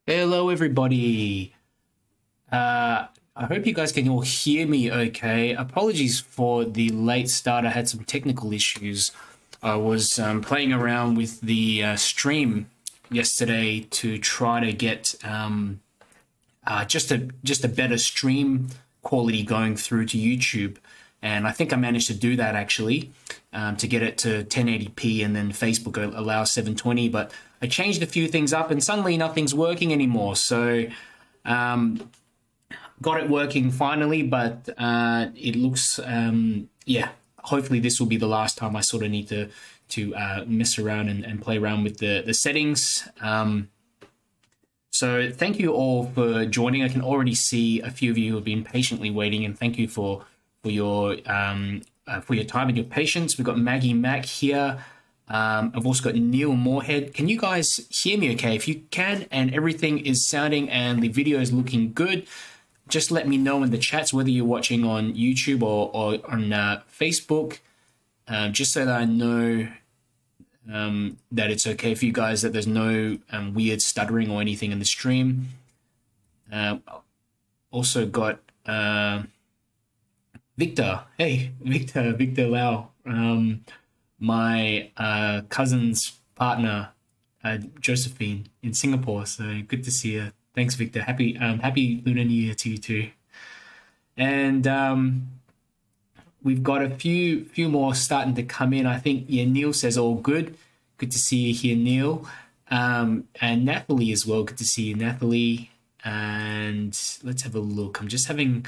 Hello, everybody. I hope you guys can all hear me okay. Apologies for the late start. I had some technical issues. I was playing around with the stream yesterday to try to get just a better stream quality going through to YouTube. And I think I managed to do that actually, to get it to 1080p, and then Facebook allows 720. But I changed a few things up and suddenly nothing's working anymore. So got it working finally, but it looks, yeah, hopefully this will be the last time I sort of need to mess around and play around with the settings. So thank you all for joining. I can already see a few of you have been patiently waiting, and thank you for your time and your patience. We've got Maggie Mack here. I've also got Neil Moorhead. Can you guys hear me okay? If you can and everything is sounding and the video is looking good, just let me know in the chats whether you're watching on YouTube or on Facebook, just so that I know that it's okay for you guys, that there's no weird stuttering or anything in the stream. Also got Victor. Hey, Victor Lau. My cousin's partner, Josephine, in Singapore. So good to see you. Thanks, Victor. Happy Lunar New Year to you too. And we've got a few more starting to come in. I think, yeah, Neil says all good. Good to see you here, Neil. And Nathalie as well. Good to see you, Nathalie. And let's have a look. I'm just having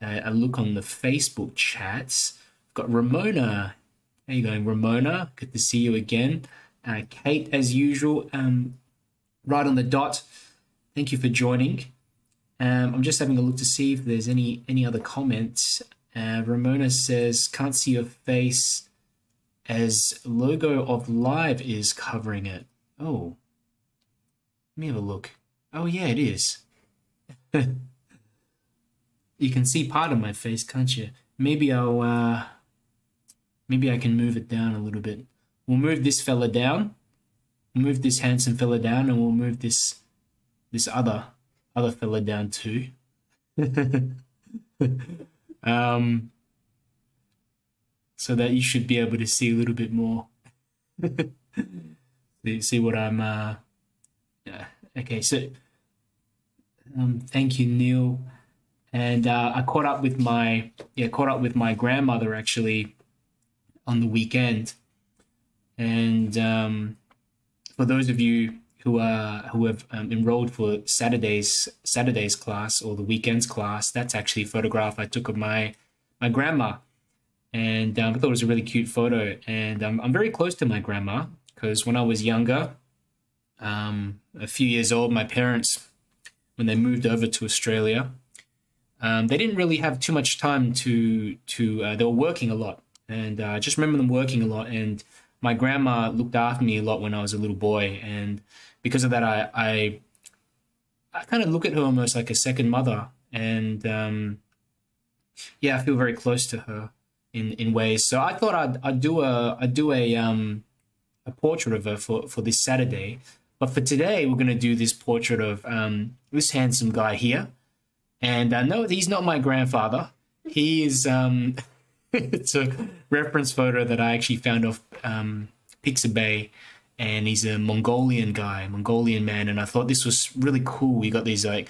a look on the Facebook chats. We've got Ramona. How you going, Ramona? Good to see you again. Kate, as usual, right on the dot. Thank you for joining. I'm just having a look to see if there's any other comments. Ramona says, can't see your face as logo of live is covering it. Oh, let me have a look. Oh yeah, it is. You can see part of my face, can't you? Maybe I can move it down a little bit. We'll move this fella down. Move this handsome fella down, and we'll move this other fella down too. So that you should be able to see a little bit more. See what I'm yeah. Okay, so thank you, Neil. And I caught up with my grandmother actually on the weekend. And for those of you who have enrolled for Saturday's class or the weekend's class, that's actually a photograph I took of my grandma, and I thought it was a really cute photo. And I'm very close to my grandma because when I was younger, a few years old, my parents, when they moved over to Australia, they didn't really have too much time to they were working a lot, and I just remember them working a lot. And my grandma looked after me a lot when I was a little boy, and because of that, I kind of look at her almost like a second mother, and yeah, I feel very close to her in ways. So I thought I'd do a portrait of her for this Saturday, but for today we're going to do this portrait of this handsome guy here. And no, he's not my grandfather. He is it's a reference photo that I actually found off 𝗙𝗙𝗏𝗡𝗦, and he's a Mongolian man, and I thought this was really cool. You got these like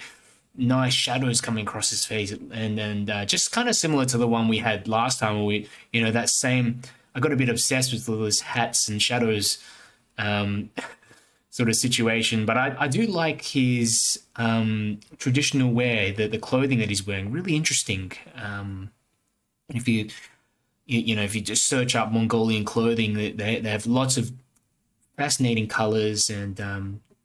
nice shadows coming across his face, and just kind of similar to the one we had last time, where we, that same, I got a bit obsessed with all those hats and shadows sort of situation. But I do like his traditional wear, the clothing that he's wearing, really interesting. If you just search up Mongolian clothing, they have lots of fascinating colors, and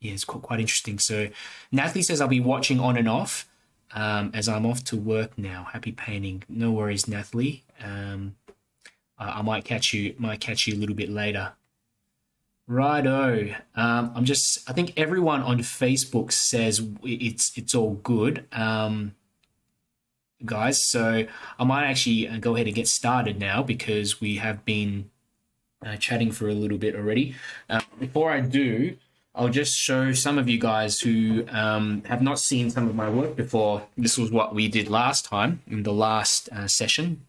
yeah, it's quite interesting. So Natalie says I'll be watching on and off as I'm off to work now. Happy painting. No worries, Natalie. I might catch you a little bit later. Righto. I think everyone on Facebook says it's all good, guys. So I might actually go ahead and get started now, because we have been chatting for a little bit already. Before I do, I'll just show some of you guys who have not seen some of my work before. This was what we did last time in the last session.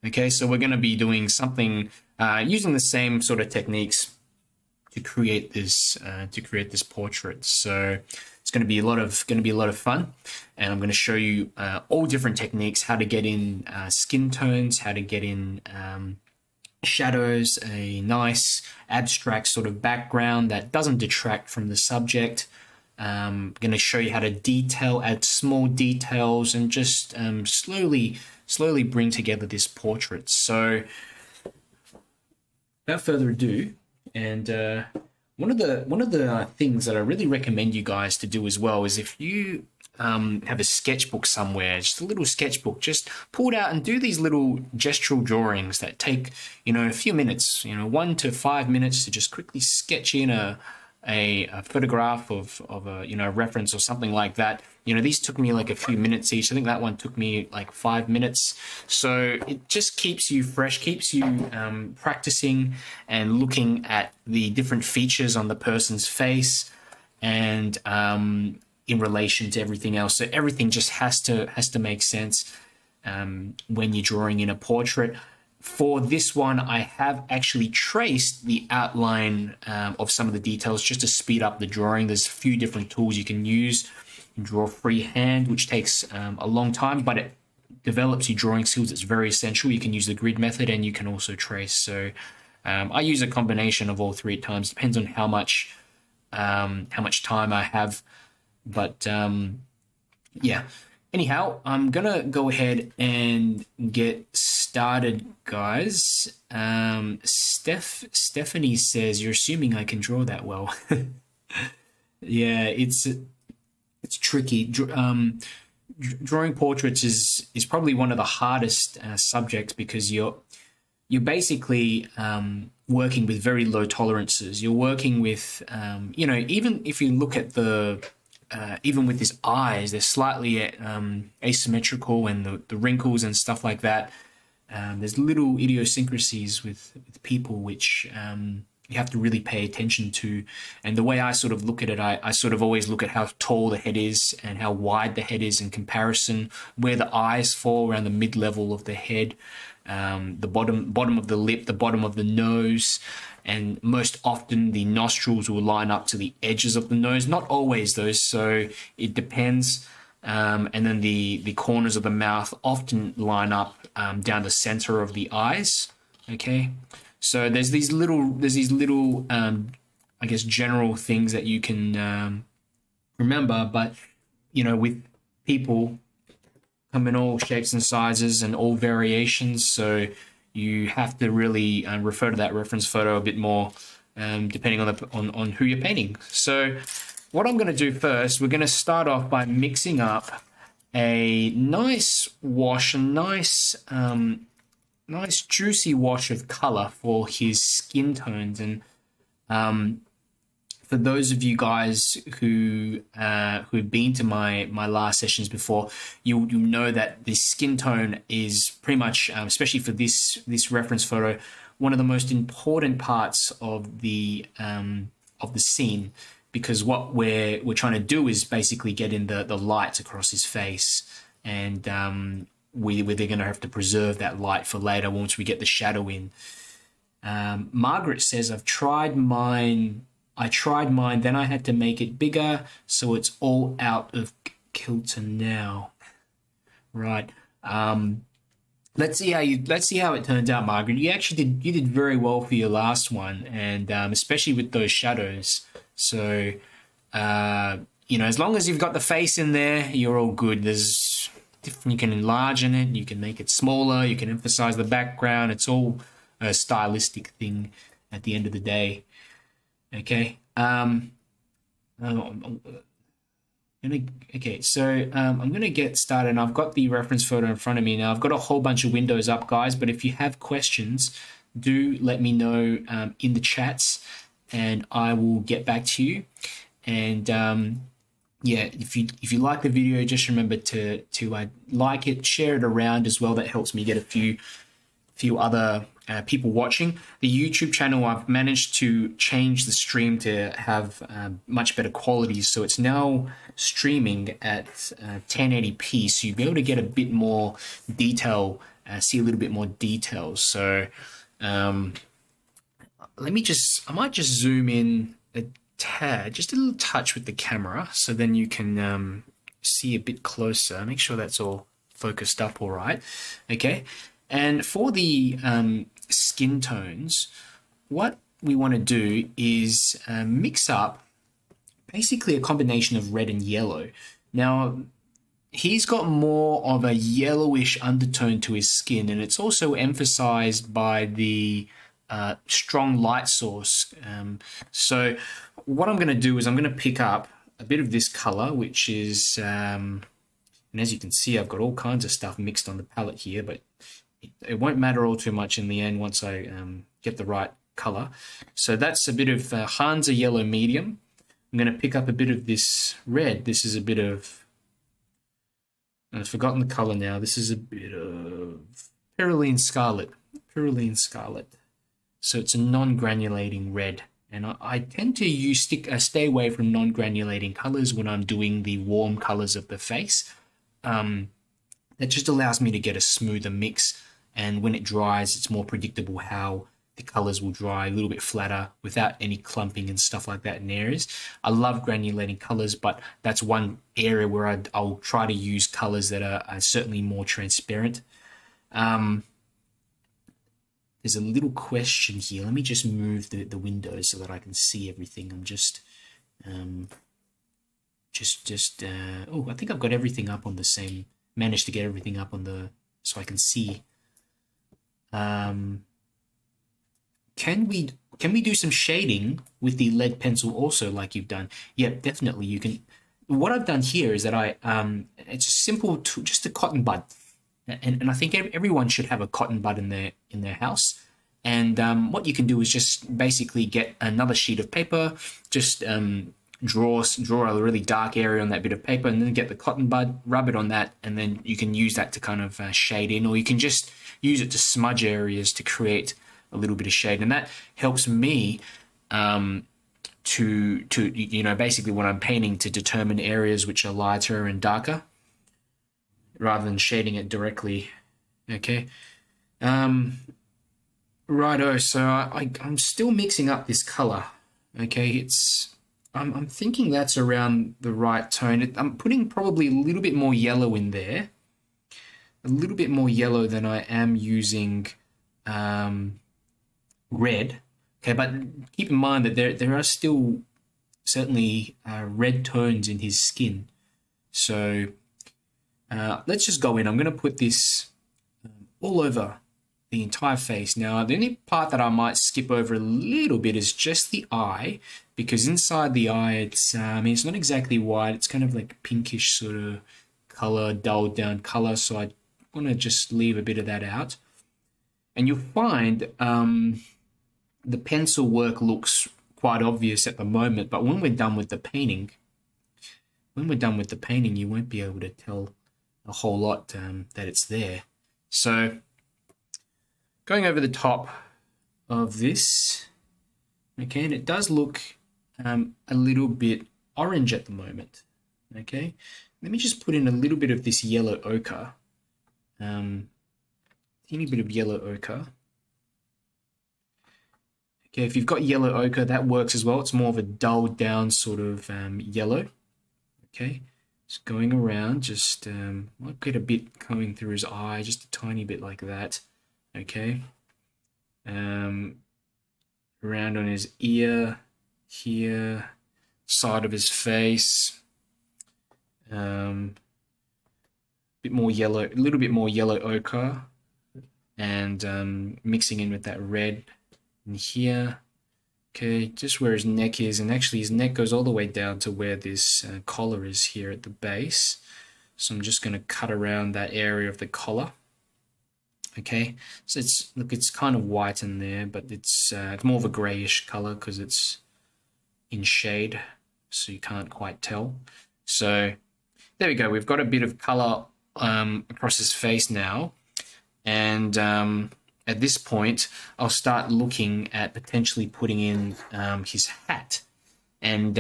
Okay, so we're going to be doing something using the same sort of techniques to create this portrait. So it's going to be a lot of fun, and I'm going to show you all different techniques, how to get in skin tones, how to get in shadows, a nice abstract sort of background that doesn't detract from the subject. I'm going to show you how to add small details, and just slowly bring together this portrait. So without further ado, and one of the things that I really recommend you guys to do as well is, if you have a sketchbook somewhere, just a little sketchbook, just pull it out and do these little gestural drawings that take, a few minutes, 1 to 5 minutes, to just quickly sketch in a photograph of a reference or something like that. These took me like a few minutes each. I think that one took me like 5 minutes. So it just keeps you fresh, keeps you practicing and looking at the different features on the person's face, and in relation to everything else. So everything just has to make sense when you're drawing in a portrait. For this one, I have actually traced the outline of some of the details just to speed up the drawing. There's a few different tools you can use. You can draw freehand, which takes a long time, but it develops your drawing skills. It's very essential. You can use the grid method, and you can also trace. So I use a combination of all three at times. Depends on how much time I have. But yeah. Anyhow, I'm gonna go ahead and get started, guys. Stephanie says, "You're assuming I can draw that well." Yeah, it's tricky. Drawing portraits is probably one of the hardest subjects, because you're basically working with very low tolerances. You're working with even if you look at even with his eyes, they're slightly asymmetrical, and the wrinkles and stuff like that. There's little idiosyncrasies with people which you have to really pay attention to. And the way I sort of look at it, I sort of always look at how tall the head is and how wide the head is in comparison, where the eyes fall around the mid-level of the head, the bottom of the lip, the bottom of the nose. And most often the nostrils will line up to the edges of the nose. Not always though, so it depends. And then the corners of the mouth often line up down the center of the eyes. Okay, so there's these little I guess general things that you can remember, but with people come in all shapes and sizes and all variations, so you have to really refer to that reference photo a bit more, depending on who you're painting. So what I'm going to do first, we're going to start off by mixing up a nice wash, a nice juicy wash of color for his skin tones. And for those of you guys who've been to my last sessions before, you know that the skin tone is pretty much, especially for this reference photo, one of the most important parts of the scene, because what we're trying to do is basically get in the light across his face, and they're going to have to preserve that light for later once we get the shadow in. Margaret says, I tried mine, then I had to make it bigger, so it's all out of kilter now. Right. Let's see how it turns out, Margaret. You did very well for your last one, and especially with those shadows. So as long as you've got the face in there, you're all good. You can enlarge in it, you can make it smaller, you can emphasize the background. It's all a stylistic thing at the end of the day. Okay. I'm gonna get started, and I've got the reference photo in front of me now. I've got a whole bunch of windows up, guys, but if you have questions, do let me know in the chats, and I will get back to you. And if you like the video, just remember to like it, share it around as well. That helps me get a few other people watching. The YouTube channel, I've managed to change the stream to have much better quality, so it's now streaming at 1080p, so you'll be able to get a bit more detail, see a little bit more details. So I might just zoom in a tad, just a little touch with the camera, so then you can see a bit closer. Make sure that's all focused up all right. Okay, and for the skin tones, what we want to do is mix up basically a combination of red and yellow. Now, he's got more of a yellowish undertone to his skin, and it's also emphasized by the strong light source. So what I'm going to do is I'm going to pick up a bit of this color, which is, and as you can see, I've got all kinds of stuff mixed on the palette here, but it won't matter all too much in the end once I get the right color. So that's a bit of 𝗪𝗙𝗓𝗏 yellow medium. I'm going to pick up a bit of this red. This is a bit of, I've forgotten the color now. This is a bit of 𝗪𝗙𝗏𝗏𝗧𝗏 scarlet. 𝗪𝗙𝗏𝗏𝗧𝗏 scarlet. So it's a non-granulating red. And I tend to stay away from non-granulating colors when I'm doing the warm colors of the face. That just allows me to get a smoother mix, and when it dries, it's more predictable how the colors will dry, a little bit flatter without any clumping and stuff like that in areas. I love granulating colors, but that's one area where I'll try to use colors that are certainly more transparent. There's a little question here. Let me just move the window so that I can see everything. I'm oh, I think I've got everything up on the same, managed to get everything up on the, so I can see. Can we do some shading with the lead pencil also, like you've done? Yeah, definitely you can. What I've done here is that it's a simple just a cotton bud. And I think everyone should have a cotton bud in their house. And what you can do is just basically get another sheet of paper, just draw a really dark area on that bit of paper, and then get the cotton bud, rub it on that, and then you can use that to kind of shade in, or you can just use it to smudge areas to create a little bit of shade. And that helps me to basically when I'm painting, to determine areas which are lighter and darker, rather than shading it directly. Okay. Righto, so I'm still mixing up this color. Okay, I'm thinking that's around the right tone. I'm putting probably a little bit more yellow in there, a little bit more yellow than I am using red. Okay, but keep in mind that there are still certainly red tones in his skin. So let's just go in. I'm going to put this all over the entire face. Now, the only part that I might skip over a little bit is just the eye, because inside the eye, it's it's not exactly white. It's kind of like pinkish sort of color, dulled down color. So I want to just leave a bit of that out. And you'll find the pencil work looks quite obvious at the moment, but when we're done with the painting, you won't be able to tell a whole lot that it's there. So going over the top of this, okay, and it does look a little bit orange at the moment. Okay, let me just put in a little bit of this yellow ochre, teeny bit of yellow ochre. Okay, if you've got yellow ochre, that works as well. It's more of a dulled down sort of yellow. Okay, just going around, just might get a bit coming through his eye, just a tiny bit like that. Okay, around on his ear here, side of his face, bit more yellow, a little bit more yellow ochre, and mixing in with that red in here. Okay, just where his neck is, and actually his neck goes all the way down to where this collar is here at the base. So I'm just going to cut around that area of the collar. Okay, so it's kind of white in there, but it's more of a grayish color because it's in shade, so you can't quite tell. So there we go. We've got a bit of color across his face now, and at this point, I'll start looking at potentially putting in his hat and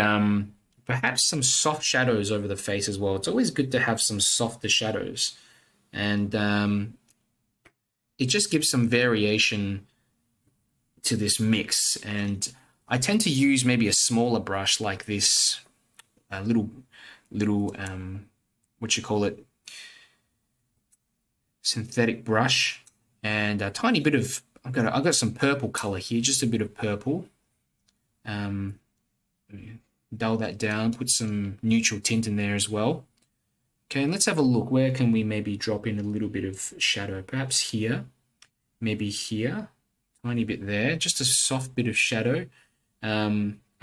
perhaps some soft shadows over the face as well. It's always good to have some softer shadows, and it just gives some variation to this mix. And I tend to use maybe a smaller brush like this, a little synthetic brush, and a tiny bit of, I've got some purple color here, just a bit of purple. Dull that down, put some neutral tint in there as well. Okay, and let's have a look. Where can we maybe drop in a little bit of shadow? Perhaps here, maybe here, tiny bit there, just a soft bit of shadow. I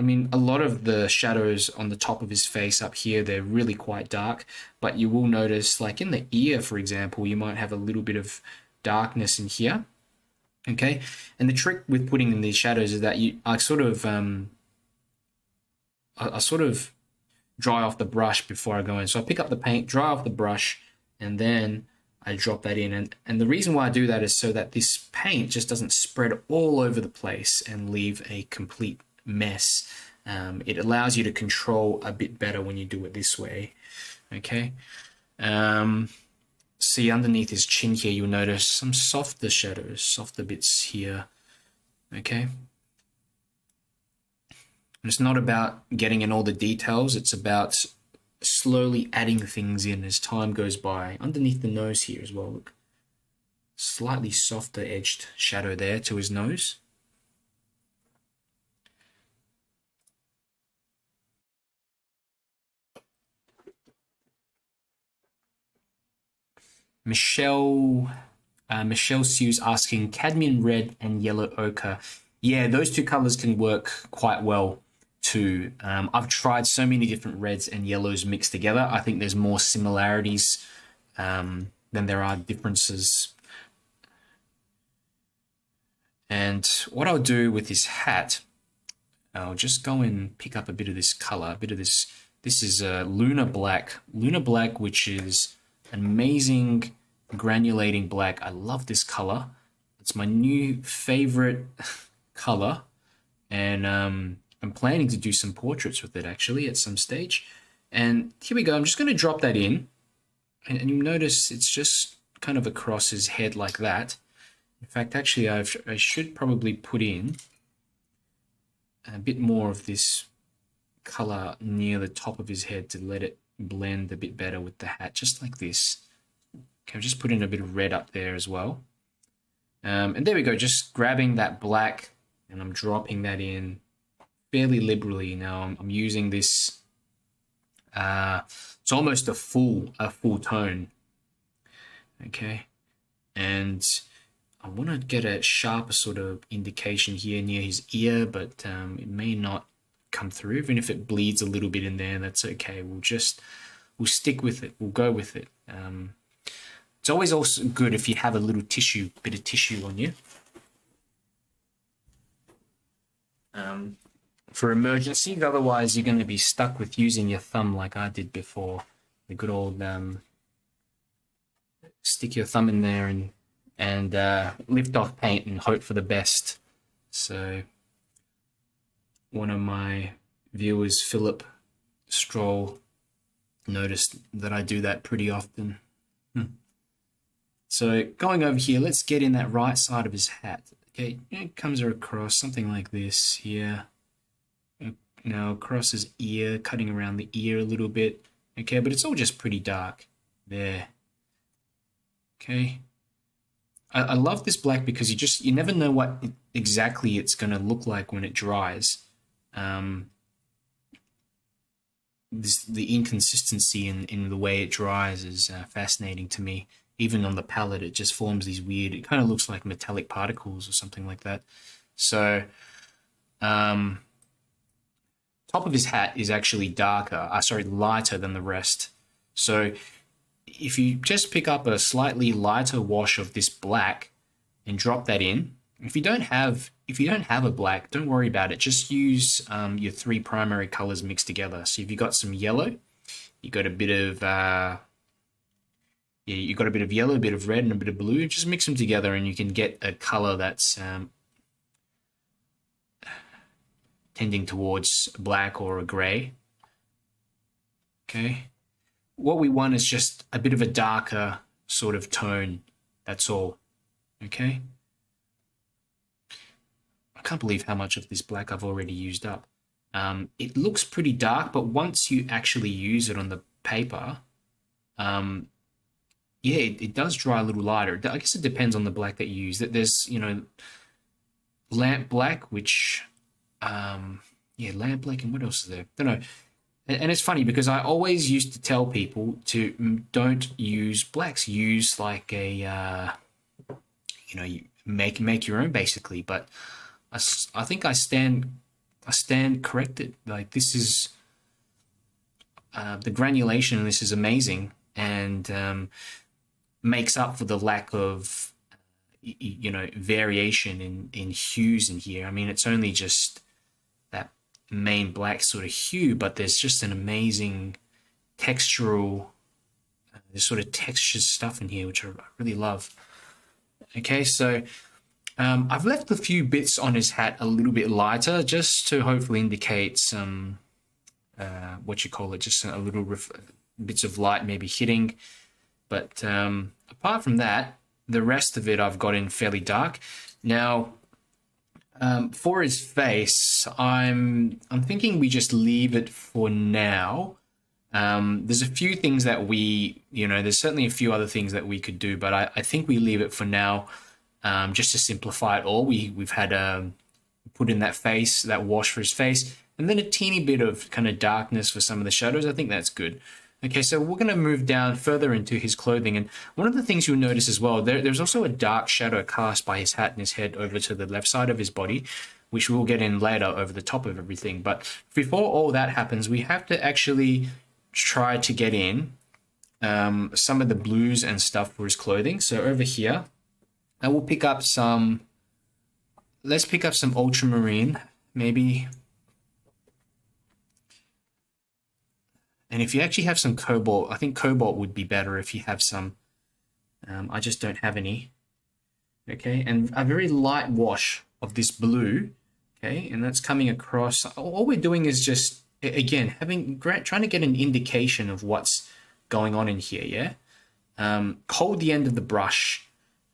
mean, a lot of the shadows on the top of his face up here, they're really quite dark, but you will notice, like in the ear, for example, you might have a little bit of darkness in here. Okay, and the trick with putting in these shadows is that I sort of dry off the brush before I go in. So I pick up the paint, dry off the brush, and then I drop that in. And the reason why I do that is so that this paint just doesn't spread all over the place and leave a complete mess. It allows you to control a bit better when you do it this way. Okay. See, underneath his chin here, you'll notice some softer shadows, softer bits here. Okay. And it's not about getting in all the details, it's about slowly adding things in as time goes by. Underneath the nose here as well, look. Slightly softer edged shadow there to his nose. Michelle Sue's asking, cadmium red and yellow ochre. Yeah, those two colors can work quite well too. I've tried so many different reds and yellows mixed together. I think there's more similarities than there are differences. And what I'll do with this hat, I'll just go and pick up a bit of this color, a bit of this. This is Lunar Black. Lunar Black, which is an amazing granulating black. I love this color. It's my new favorite color, and I'm planning to do some portraits with it actually at some stage. And here we go. I'm just going to drop that in, and you notice it's just kind of across his head like that. In fact, actually, I should probably put in a bit more of this color near the top of his head to let it blend a bit better with the hat, just like this. Okay, I'll just put in a bit of red up there as well. And there we go, just grabbing that black and I'm dropping that in fairly liberally. Now I'm using this, it's almost a full tone. Okay, and I want to get a sharper sort of indication here near his ear, but it may not come through. Even if it bleeds a little bit in there, that's okay. We'll stick with it. We'll go with it. It's always also good if you have a little bit of tissue on you. For emergencies, otherwise you're going to be stuck with using your thumb like I did before. The good old stick your thumb in there and lift off paint and hope for the best. So one of my viewers, Philip Stroll, noticed that I do that pretty often. So going over here, let's get in that right side of his hat. Okay, it comes across something like this here. Now across his ear, cutting around the ear a little bit. Okay, but it's all just pretty dark there. Okay. I love this black because you never know what exactly it's going to look like when it dries. The inconsistency in the way it dries is fascinating to me. Even on the palette, it just forms these weird, it kind of looks like metallic particles or something like that. So, top of his hat is actually lighter than the rest. So if you just pick up a slightly lighter wash of this black and drop that in, if you don't have a black, don't worry about it. Just use your three primary colors mixed together. So if you got some yellow, you got a bit of yeah, you've got a bit of yellow, a bit of red, and a bit of blue. Just mix them together and you can get a color that's tending towards black or a gray. Okay. What we want is just a bit of a darker sort of tone. That's all. Okay. I can't believe how much of this black I've already used up. It looks pretty dark, but once you actually use it on the paper, yeah, it does dry a little lighter. I guess it depends on the black that you use. There's, you know, lamp black, which, yeah, lamp black, and what else is there? Don't know. And it's funny because I always used to tell people to don't use blacks. Use like a, you know, you make your own basically. But I think I stand corrected. Like this is the granulation in this is amazing, and makes up for the lack of you know variation in hues in here. I mean, it's only just that main black sort of hue, but there's just an amazing textural, this sort of textured stuff in here, which I really love. Okay, so I've left a few bits on his hat a little bit lighter, just to hopefully indicate some, what you call it, just a little bits of light maybe hitting. But apart from that, the rest of it I've got in fairly dark. Now, for his face, I'm thinking we just leave it for now. There's a few things that there's certainly a few other things that we could do, but I think we leave it for now, just to simplify it all. We've had put in that face, that wash for his face, and then a teeny bit of kind of darkness for some of the shadows. I think that's good. Okay, so we're going to move down further into his clothing, and one of the things you'll notice as well, there's also a dark shadow cast by his hat and his head over to the left side of his body, which we'll get in later over the top of everything. But before all that happens, we have to actually try to get in some of the blues and stuff for his clothing. So over here, I will pick up some, let's pick up some ultramarine, maybe. And if you actually have some cobalt, I think cobalt would be better if you have some. I just don't have any. Okay, and a very light wash of this blue. Okay, and that's coming across. All we're doing is just, again, trying to get an indication of what's going on in here, yeah? Hold the end of the brush,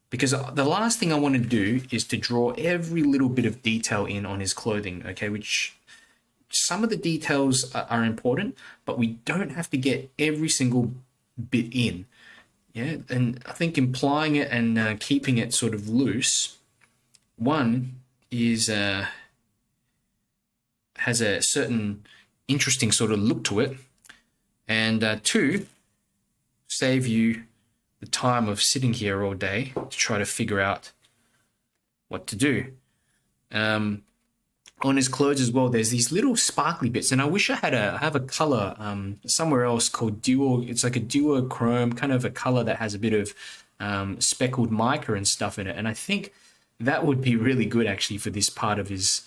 because the last thing I want to do is to draw every little bit of detail in on his clothing, okay, which some of the details are important, but we don't have to get every single bit in, yeah? And I think implying it and keeping it sort of loose, one is has a certain interesting sort of look to it, and two, save you the time of sitting here all day to try to figure out what to do. On his clothes as well, there's these little sparkly bits, and I wish I have a color somewhere else called it's like a duochrome, kind of a color that has a bit of speckled mica and stuff in it, and I think that would be really good actually for this part of his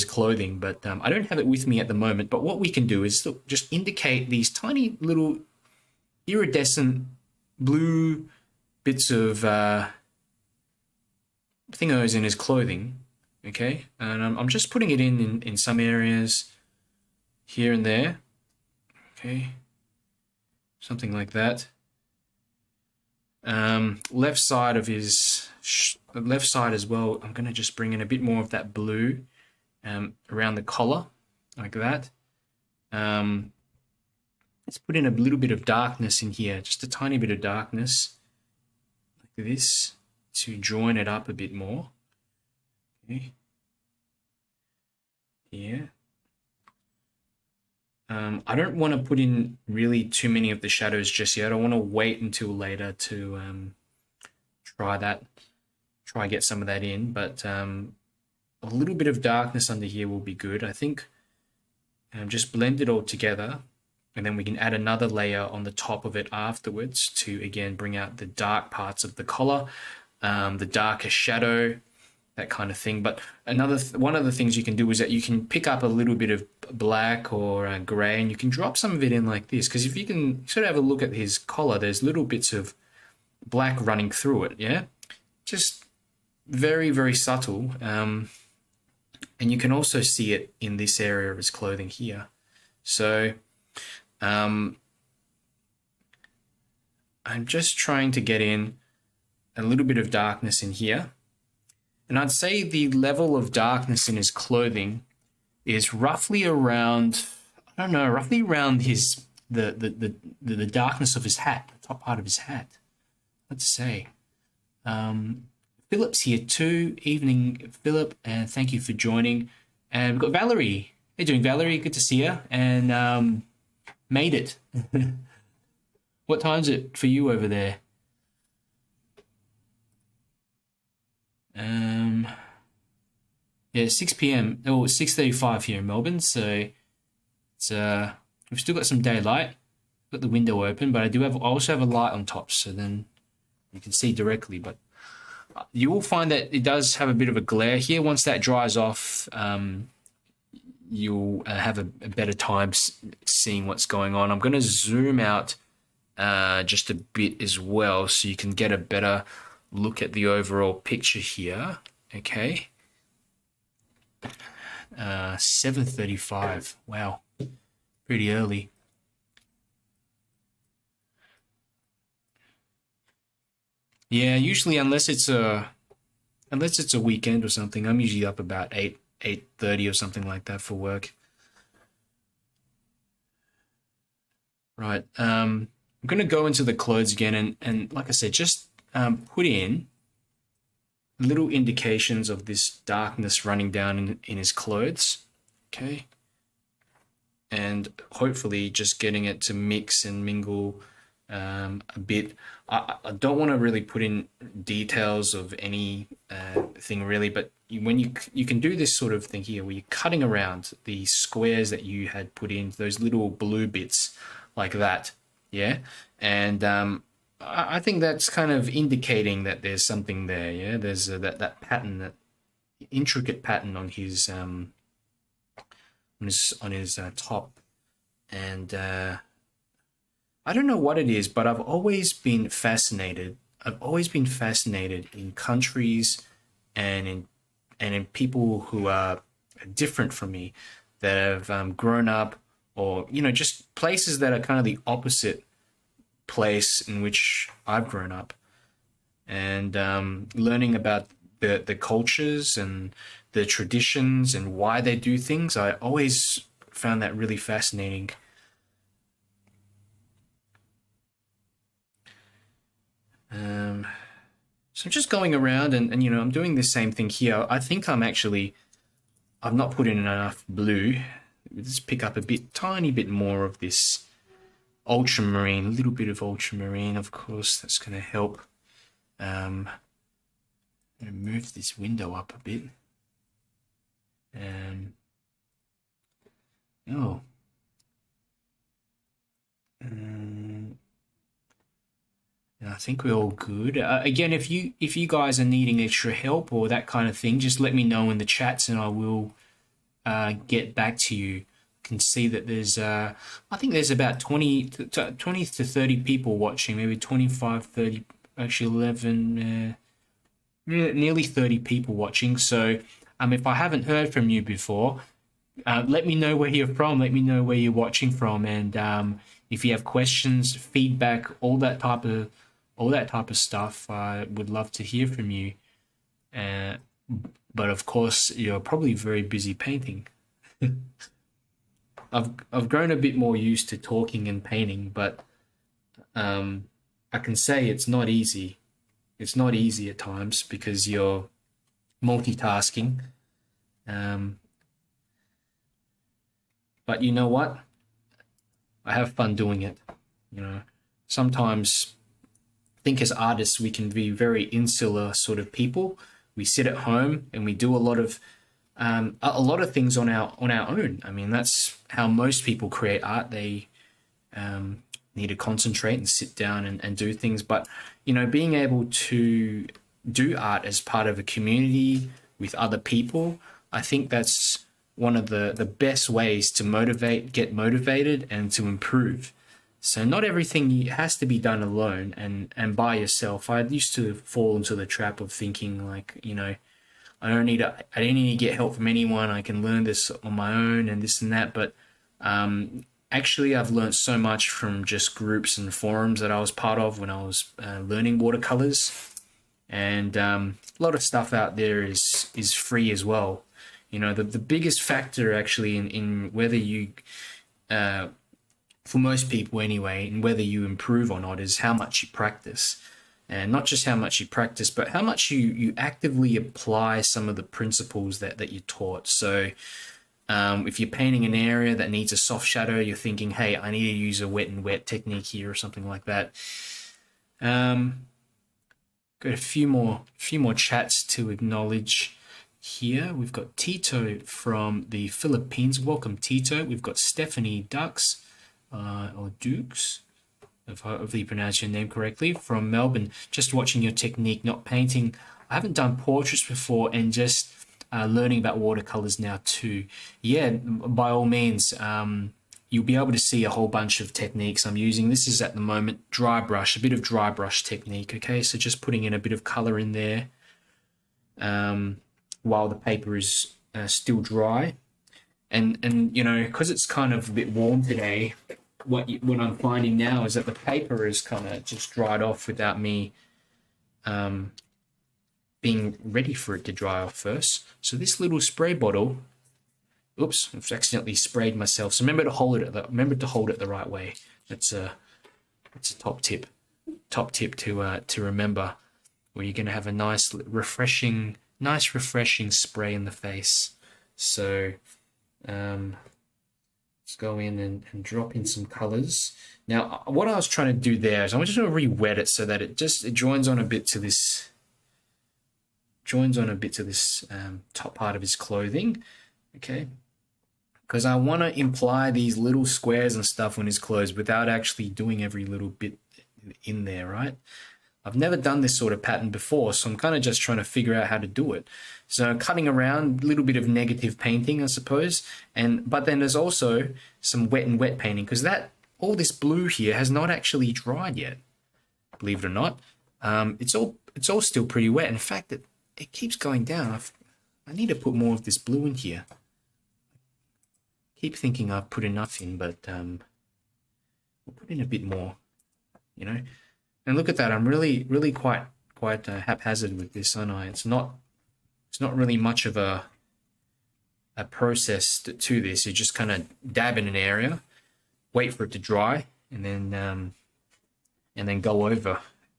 clothing, but I don't have it with me at the moment. But what we can do is just indicate these tiny little iridescent blue bits of thingos in his clothing, okay? And I'm just putting it in some areas here and there, okay? Something like that. Left side of his left side as well, I'm going to just bring in a bit more of that blue around the collar, like that. Let's put in a little bit of darkness in here, just a tiny bit of darkness, like this, to join it up a bit more. Okay. Yeah. I don't want to put in really too many of the shadows just yet. I want to wait until later to try get some of that in, but a little bit of darkness under here will be good. I think just blend it all together, and then we can add another layer on the top of it afterwards to again bring out the dark parts of the collar, the darker shadow, that kind of thing. But one of the things you can do is that you can pick up a little bit of black or gray, and you can drop some of it in like this, because if you can sort of have a look at his collar, there's little bits of black running through it, yeah? Just very, very subtle. And you can also see it in this area of his clothing here. So I'm just trying to get in a little bit of darkness in here. And I'd say the level of darkness in his clothing is roughly around, I don't know, roughly around his the darkness of his hat, the top part of his hat. Let's say. Philip's here too. Evening, Philip, and thank you for joining. And we've got Valerie. How you doing, Valerie? Good to see you. And made it. What time is it for you over there? Yeah, 6 p.m. Oh, it's 6:35 here in Melbourne. So it's we've still got some daylight. Got the window open, but I also have a light on top, so then you can see directly. But you will find that it does have a bit of a glare here. Once that dries off, you'll have a better time seeing what's going on. I'm going to zoom out just a bit as well, so you can get a better look at the overall picture here. Okay. 7:35. Wow, pretty early. Yeah, usually unless it's a weekend or something, I'm usually up about 8:30 or something like that for work. Right. I'm going to go into the clothes again, and like I said, just put in little indications of this darkness running down in his clothes. Okay. And hopefully just getting it to mix and mingle a bit. I don't want to really put in details of any thing really, but when you can do this sort of thing here where you're cutting around the squares that you had put in, those little blue bits like that, yeah? And I think that's kind of indicating that there's something there, yeah? There's that pattern, that intricate pattern on his top, and I don't know what it is, but I've always been fascinated. I've always been fascinated in countries and in people who are different from me, that have grown up, or just places that are kind of the opposite place in which I've grown up, and learning about the cultures and the traditions and why they do things. I always found that really fascinating. So I'm just going around and I'm doing the same thing here. I think I've not put in enough blue. Let's pick up tiny bit more of this ultramarine, a little bit of ultramarine, of course. That's going to help. I'm going to move this window up a bit. Oh. I think we're all good. Again, if you guys are needing extra help or that kind of thing, just let me know in the chats and I will get back to you. Can see that there's I think there's about 20 to 30 people watching, maybe 25, 30, actually 11, nearly 30 people watching. So if I haven't heard from you before, let me know where you're from, let me know where you're watching from, and if you have questions, feedback, all that type of stuff, I would love to hear from you. But of course, you're probably very busy painting. I've grown a bit more used to talking and painting, but I can say it's not easy. It's not easy at times because you're multitasking. But you know what? I have fun doing it. Sometimes I think as artists we can be very insular sort of people. We sit at home and we do a lot of things on our own. I mean, that's how most people create art. They need to concentrate and sit down and do things. But being able to do art as part of a community with other people, I think that's one of the best ways to get motivated and to improve. So not everything has to be done alone and by yourself. I used to fall into the trap of thinking like, you know, I don't need to get help from anyone. I can learn this on my own and this and that. But actually, I've learned so much from just groups and forums that I was part of when I was learning watercolors. And a lot of stuff out there is free as well. You know, the biggest factor actually in whether you, for most people anyway, in whether you improve or not is how much you practice. And not just how much you practice, but how much you actively apply some of the principles that you're taught. So if you're painting an area that needs a soft shadow, you're thinking, hey, I need to use a wet and wet technique here or something like that. Got a few more chats to acknowledge here. We've got Tito from the Philippines. Welcome, Tito. We've got Stephanie Dux, or Dukes, if I hopefully you pronounce your name correctly, from Melbourne. Just watching your technique, not painting. I haven't done portraits before, and just learning about watercolors now too. Yeah, by all means, you'll be able to see a whole bunch of techniques I'm using. This is at the moment dry brush, a bit of dry brush technique. Okay, so just putting in a bit of color in there while the paper is still dry, and you know, because it's kind of a bit warm today. What I'm finding now is that the paper is kind of just dried off without me being ready for it to dry off first. So this little spray bottle, oops, I've accidentally sprayed myself. So remember to hold it the right way. That's a top tip to remember, where you're going to have a nice refreshing spray in the face. So let's go in and drop in some colors. Now, what I was trying to do there is I'm just going to re-wet it so that it joins on a bit to this top part of his clothing. Okay, because I want to imply these little squares and stuff on his clothes without actually doing every little bit in there, right? I've never done this sort of pattern before, so I'm kind of just trying to figure out how to do it. So cutting around, a little bit of negative painting, I suppose, but then there's also some wet and wet painting, because all this blue here has not actually dried yet, believe it or not. It's all still pretty wet. In fact, it keeps going down. I need to put more of this blue in here. Keep thinking I've put enough in, but we'll put in a bit more, you know. And look at that, I'm really quite haphazard with this, aren't I? It's not really much of a process to this. You just kind of dab in an area, wait for it to dry, and then go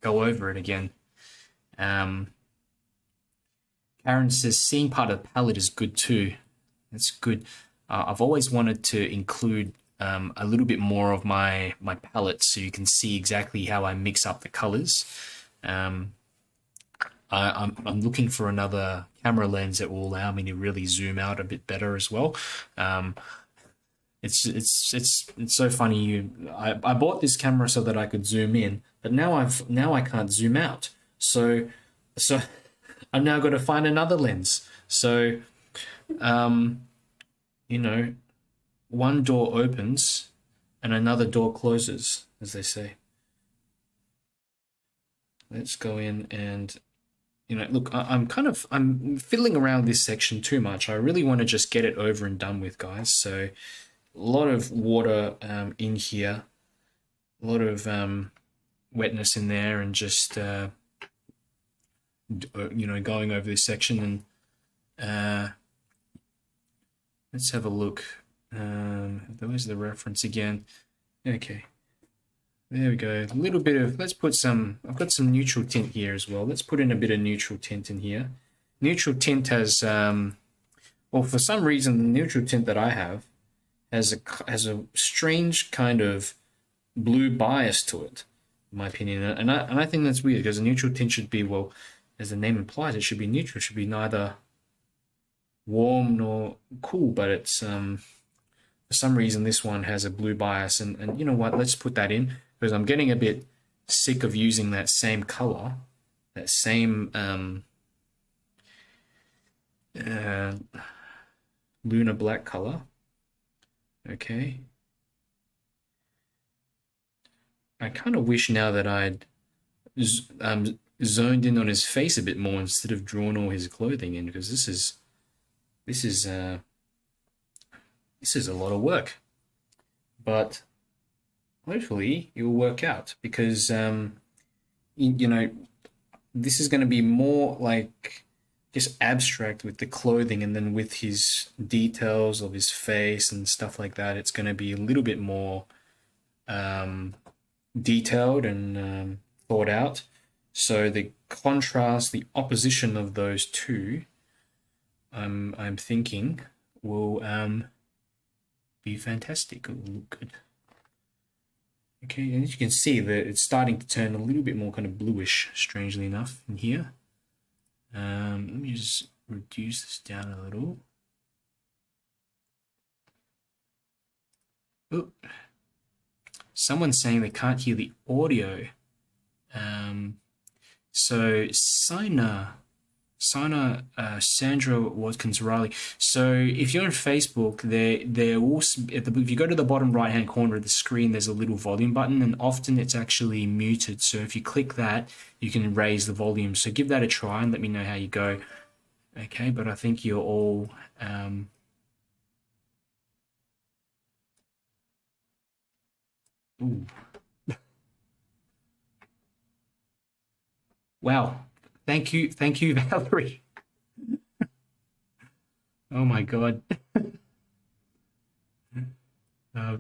over it again. Karen says seeing part of the palette is good too. That's good. I've always wanted to include a little bit more of my palette so you can see exactly how I mix up the colors. I'm looking for another camera lens that will allow me to really zoom out a bit better as well. It's so funny. I bought this camera so that I could zoom in, but now I can't zoom out. So I've now got to find another lens. So you know, one door opens and another door closes, as they say. Let's go in and, you know, look, I'm fiddling around this section too much. I really want to just get it over and done with, guys. So a lot of water in here, a lot of wetness in there, and just, you know, going over this section. And let's have a look. There's the reference again. Okay, there we go. A little bit of, let's put some, I've got some neutral tint here as well. Let's put in a bit of neutral tint in here. Neutral tint has, well, for some reason, the neutral tint that I have has a strange kind of blue bias to it, in my opinion. And I think that's weird, because a neutral tint should be, well, as the name implies, it should be neutral. It should be neither warm nor cool, but it's for some reason this one has a blue bias, and you know what, let's put that in, because I'm getting a bit sick of using that same color, that same lunar black color. Okay, I kind of wish now that I'd zoned in on his face a bit more instead of drawn all his clothing in, because this is uh, this is a lot of work. But hopefully it will work out, because you know, this is going to be more like just abstract with the clothing, and then with his details of his face and stuff like that, it's going to be a little bit more detailed and thought out. So the contrast, the opposition of those two, I'm thinking will be fantastic. It will look good. Okay, and as you can see, that it's starting to turn a little bit more kind of bluish, strangely enough, in here. Let me just reduce this down a little. Oh, someone's saying they can't hear the audio. So Sandra 𝗪𝗔𝗦𝗧𝗏𝗔𝗟. So if you're on Facebook, there also, if you go to the bottom right hand corner of the screen, there's a little volume button, and often it's actually muted. So if you click that, you can raise the volume. So give that a try and let me know how you go. Okay, but I think you're all ooh. Wow. Thank you, Valerie. Oh my God.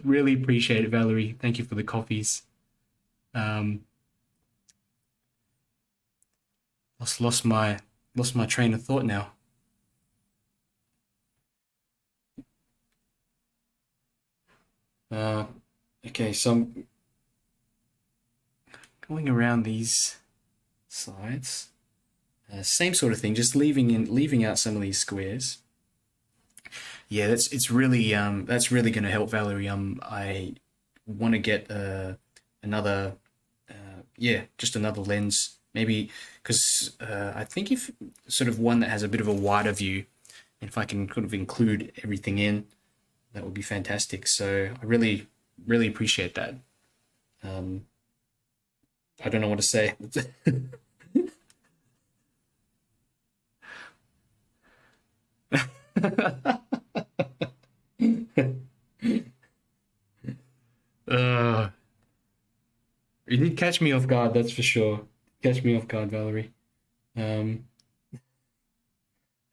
Really appreciate it, Valerie. Thank you for the coffees. Lost my train of thought now. Okay, so I'm going around these sides. Same sort of thing, just leaving out some of these squares. Yeah, that's really going to help, Valerie. I want to get another just another lens, maybe, because I think if sort of one that has a bit of a wider view, if I can kind of include everything in, that would be fantastic. So I really appreciate that. I don't know what to say. uh, you did catch me off guard, that's for sure. Catch me off guard, Valerie. Um,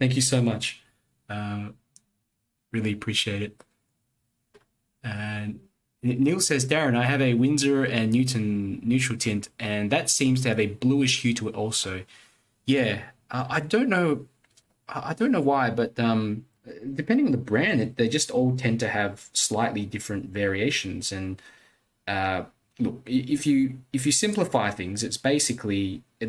Thank you so much. Really appreciate it. And Neil says, Darren, I have a Winsor and Newton neutral tint, and that seems to have a bluish hue to it also. Yeah, I don't know. I don't know why, but depending on the brand, they just all tend to have slightly different variations. And look, if you simplify things, it's basically a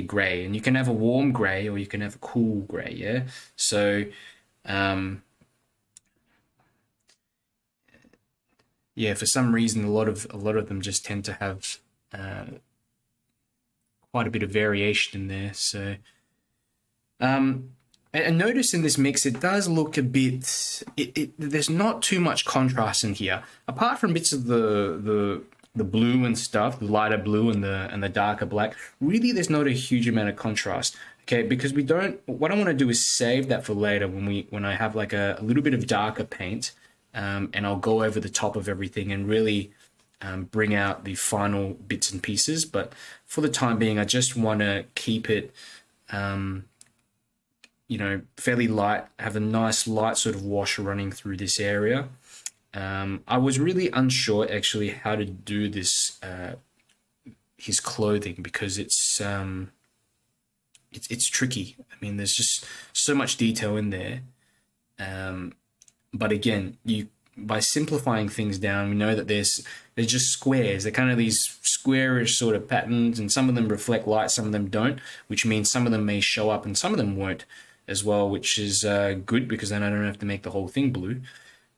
grey, and you can have a warm grey or you can have a cool grey. Yeah, so yeah, for some reason, a lot of them just tend to have quite a bit of variation in there. So and notice in this mix, it does look a bit. There's not too much contrast in here, apart from bits of the blue and stuff, the lighter blue and the darker black. Really, there's not a huge amount of contrast. Okay, because we don't. What I want to do is save that for later when I have like a little bit of darker paint, and I'll go over the top of everything and really bring out the final bits and pieces. But for the time being, I just want to keep it. Fairly light, have a nice light sort of wash running through this area. I was really unsure actually how to do this, his clothing, because it's tricky. I mean, there's just so much detail in there. But again, by simplifying things down, we know that they're just squares. They're kind of these squarish sort of patterns, and some of them reflect light, some of them don't, which means some of them may show up and some of them won't as well, which is good, because then I don't have to make the whole thing blue.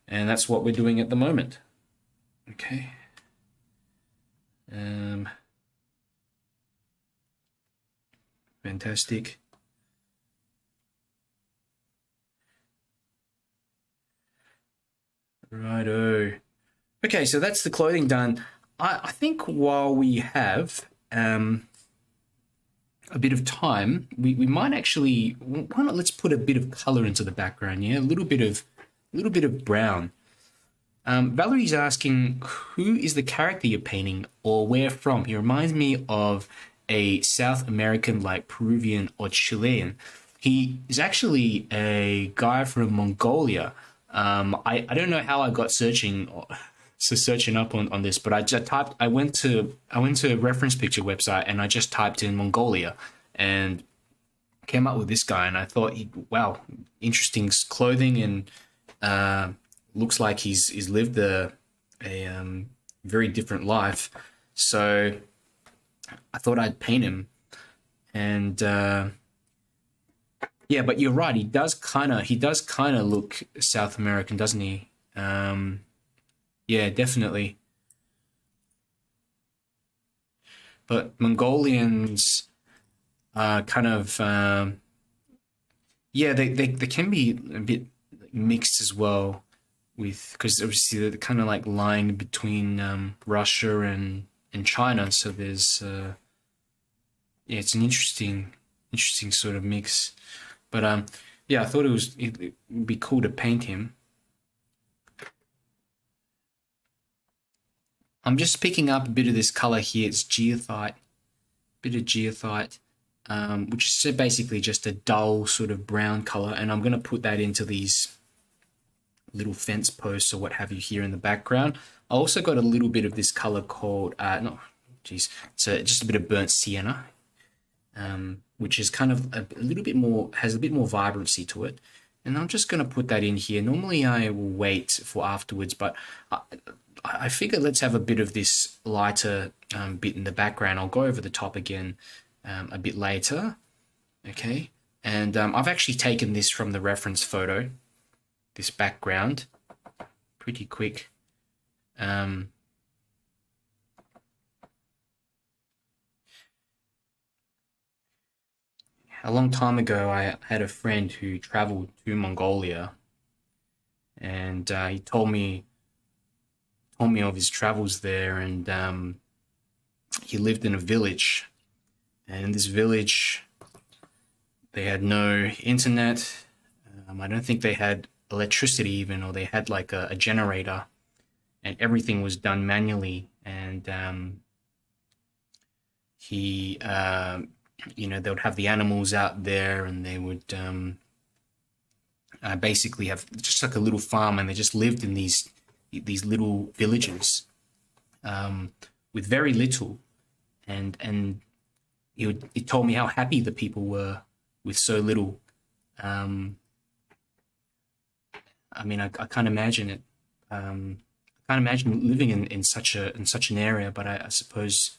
And that's what we're doing at the moment. Okay. Fantastic. Righto. Okay, so that's the clothing done. I think while we have a bit of time, we might actually, why not let's put a bit of color into the background, yeah? A little bit of brown. Valerie's asking, who is the character you're painting or where from? He reminds me of a South American, like Peruvian or Chilean. He is actually a guy from Mongolia. I don't know how I got searching up on this, but I went to a reference picture website and I just typed in Mongolia and came up with this guy, and I thought, wow, interesting clothing, and looks like he's lived a very different life. So I thought I'd paint him, and yeah, but you're right. He does kind of look South American, doesn't he? Yeah, definitely. But Mongolians are kind of yeah, they can be a bit mixed as well, with, because obviously they're kind of like lying between Russia and China. So there's yeah, it's an interesting sort of mix. But yeah, I thought it'd be cool to paint him. I'm just picking up a bit of this color here. It's 𝗪𝗧𝗧𝗏, bit of 𝗪𝗧𝗏, which is basically just a dull sort of brown color, and I'm going to put that into these little fence posts or what have you here in the background. I also got a little bit of this color called it's just a bit of burnt sienna, which is kind of a little bit more, has a bit more vibrancy to it. And I'm just going to put that in here. Normally I will wait for afterwards, but I figure let's have a bit of this lighter bit in the background. I'll go over the top again a bit later. Okay. And I've actually taken this from the reference photo, this background, pretty quick. A long time ago, I had a friend who traveled to Mongolia, and he told me of his travels there, and he lived in a village, and in this village they had no internet. I don't think they had electricity even, or they had like a generator, and everything was done manually. And he you know, they would have the animals out there, and they would basically have just like a little farm, and they just lived in these little villages with very little. And he told me how happy the people were with so little. I mean, I can't imagine it. I can't imagine living in such an area, but I suppose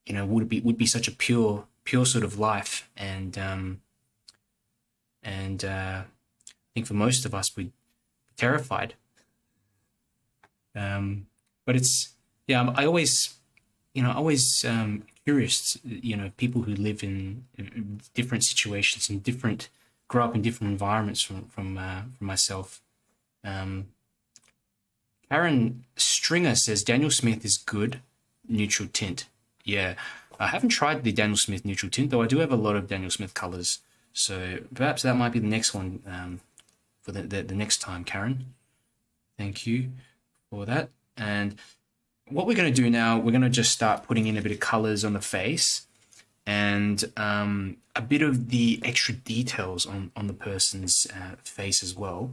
you know, would be such a pure sort of life, and I think for most of us we'd be terrified. But it's, yeah, I always curious, you know, people who live in different situations and grow up in different environments from myself. Karen Stringer says Daniel Smith is good neutral tint. Yeah, I haven't tried the Daniel Smith neutral tint, though I do have a lot of Daniel Smith colors. So perhaps that might be the next one for the next time, Karen. Thank you for that. And what we're going to do now, we're going to just start putting in a bit of colors on the face, and a bit of the extra details on the person's face as well.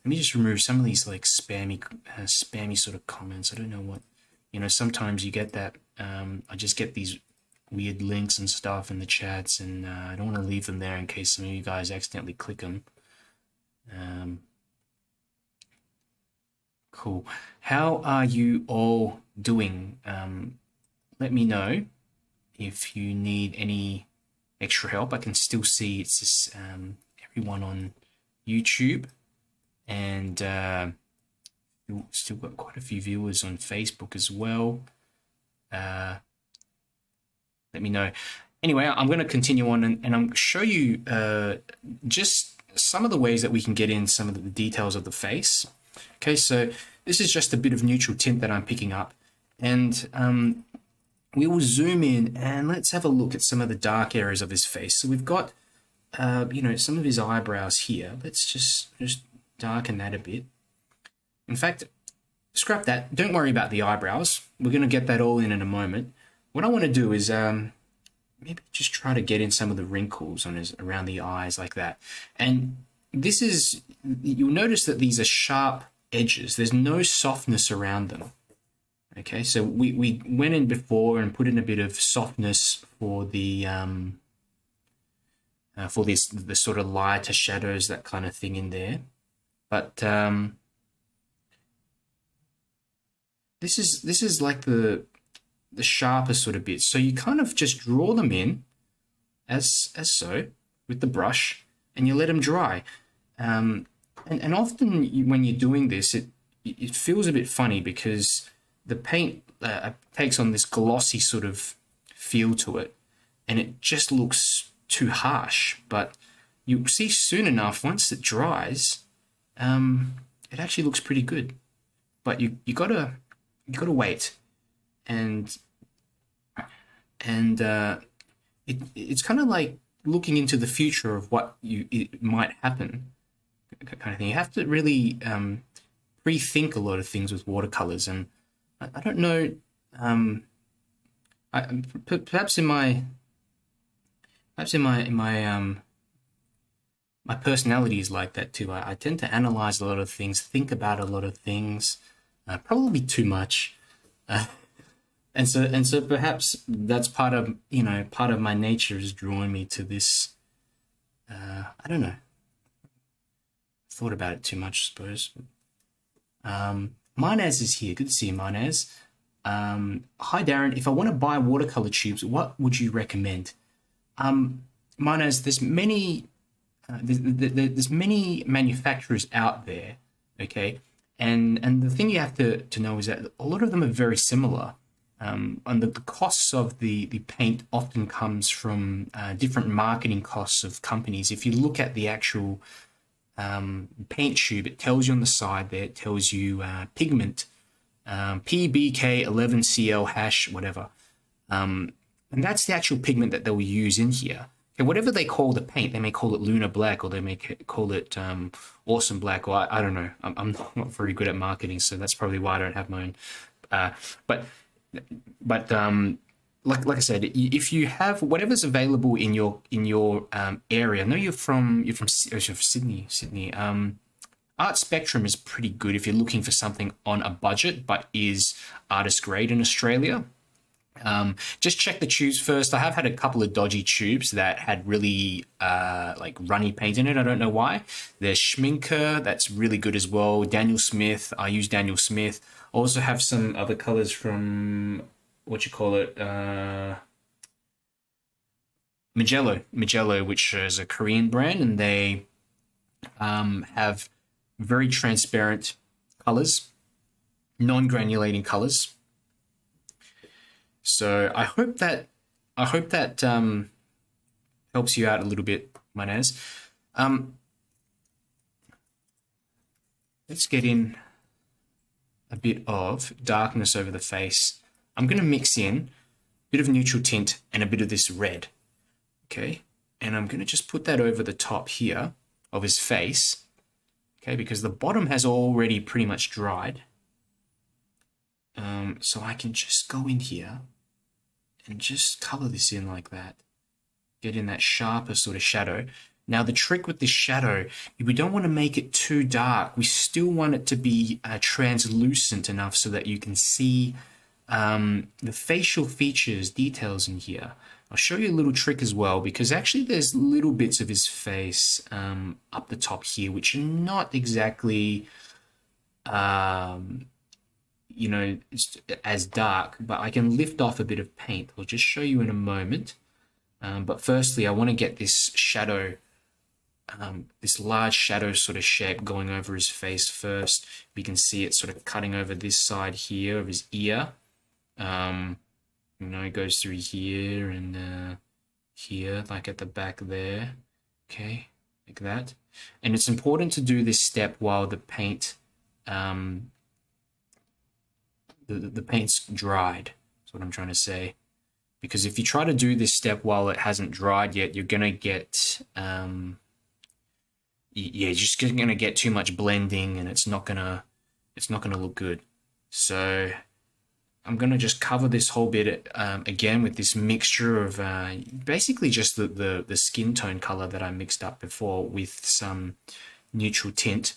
Let me just remove some of these like spammy sort of comments. I don't know what, you know, sometimes you get that. I just get these weird links and stuff in the chats, and I don't want to leave them there in case some of you guys accidentally click them. Cool. How are you all doing? Let me know if you need any extra help. I can still see it's just, everyone on YouTube, and still got quite a few viewers on Facebook as well. Let me know. Anyway, I'm going to continue on, and I'm going to show you just some of the ways that we can get in some of the details of the face. Okay, so this is just a bit of neutral tint that I'm picking up. And we will zoom in and let's have a look at some of the dark areas of his face. So we've got, you know, some of his eyebrows here. Let's just darken that a bit. In fact, scrap that. Don't worry about the eyebrows. We're going to get that all in a moment. What I want to do is maybe just try to get in some of the wrinkles on around the eyes like that. And this is, you'll notice that these are sharp edges. There's no softness around them. Okay, so we went in before and put in a bit of softness for the the sort of lighter shadows, that kind of thing in there. But this is like the sharper sort of bits. So you kind of just draw them in as so with the brush, and you let them dry. And often when you're doing this, it feels a bit funny because the paint takes on this glossy sort of feel to it, and it just looks too harsh. But you'll see soon enough, once it dries, it actually looks pretty good. But you gotta wait, and it's kind of like looking into the future of what it might happen, kind of thing. You have to really pre-think a lot of things with watercolors, and I don't know. Perhaps in my my personality is like that too. I tend to analyze a lot of things, think about a lot of things, probably too much, and so perhaps that's part of my nature is drawing me to this. I don't know. Thought about it too much, I suppose. 𝗪𝗡𝗧𝗥𝗘𝗦𝗧𝗔 is here. Good to see you, 𝗪𝗡𝗧𝗥𝗘𝗦𝗧𝗔. Hi, Darren. If I want to buy watercolor tubes, what would you recommend? 𝗪𝗡𝗧𝗥𝗘𝗦𝗧𝗔, there's many manufacturers out there, okay? And the thing you have to know is that a lot of them are very similar. And the costs of the paint often comes from different marketing costs of companies. If you look at the actual paint tube, it tells you on the side there, it tells you pigment, 𝗍𝗙𝗎𝗍𝗔𝗍 whatever. And that's the actual pigment that they'll use in here. Okay, whatever they call the paint, they may call it Lunar Black, or they may call it Awesome Black, or I don't know. I'm not very good at marketing, so that's probably why I don't have my own. But like I said, if you have whatever's available in your area. I know you're from Sydney. Art Spectrum is pretty good if you're looking for something on a budget, but is artist grade in Australia. Just check the tubes first. I have had a couple of dodgy tubes that had really like runny paint in it. I don't know why. There's 𝗪𝗏𝗃, that's really good as well. Daniel Smith, I use Daniel Smith. I also have some other colors from 𝗪𝗏𝗡𝗏, which is a Korean brand, and they have very transparent colors, non-granulating colors. So I hope that helps you out a little bit, 𝗪𝗏𝗧𝗥𝗘𝗦𝗧𝗔. Let's get in a bit of darkness over the face. I'm going to mix in a bit of neutral tint and a bit of this red, okay? And I'm going to just put that over the top here of his face, okay? Because the bottom has already pretty much dried. So I can just go in here and just color this in like that. Get in that sharper sort of shadow. Now the trick with this shadow, we don't want to make it too dark. We still want it to be translucent enough so that you can see the facial features, details in here. I'll show you a little trick as well, because actually there's little bits of his face up the top here, which are not exactly as dark, but I can lift off a bit of paint. I'll just show you in a moment. But firstly, I want to get this shadow, this large shadow sort of shape going over his face first. We can see it sort of cutting over this side here of his ear. It goes through here and here, like at the back there. Okay, like that. And it's important to do this step while the paint the paint's dried. That's what I'm trying to say. Because if you try to do this step while it hasn't dried yet, you're gonna get you're just gonna get too much blending, and it's not gonna look good. So I'm gonna just cover this whole bit again with this mixture of basically just the skin tone color that I mixed up before with some neutral tint.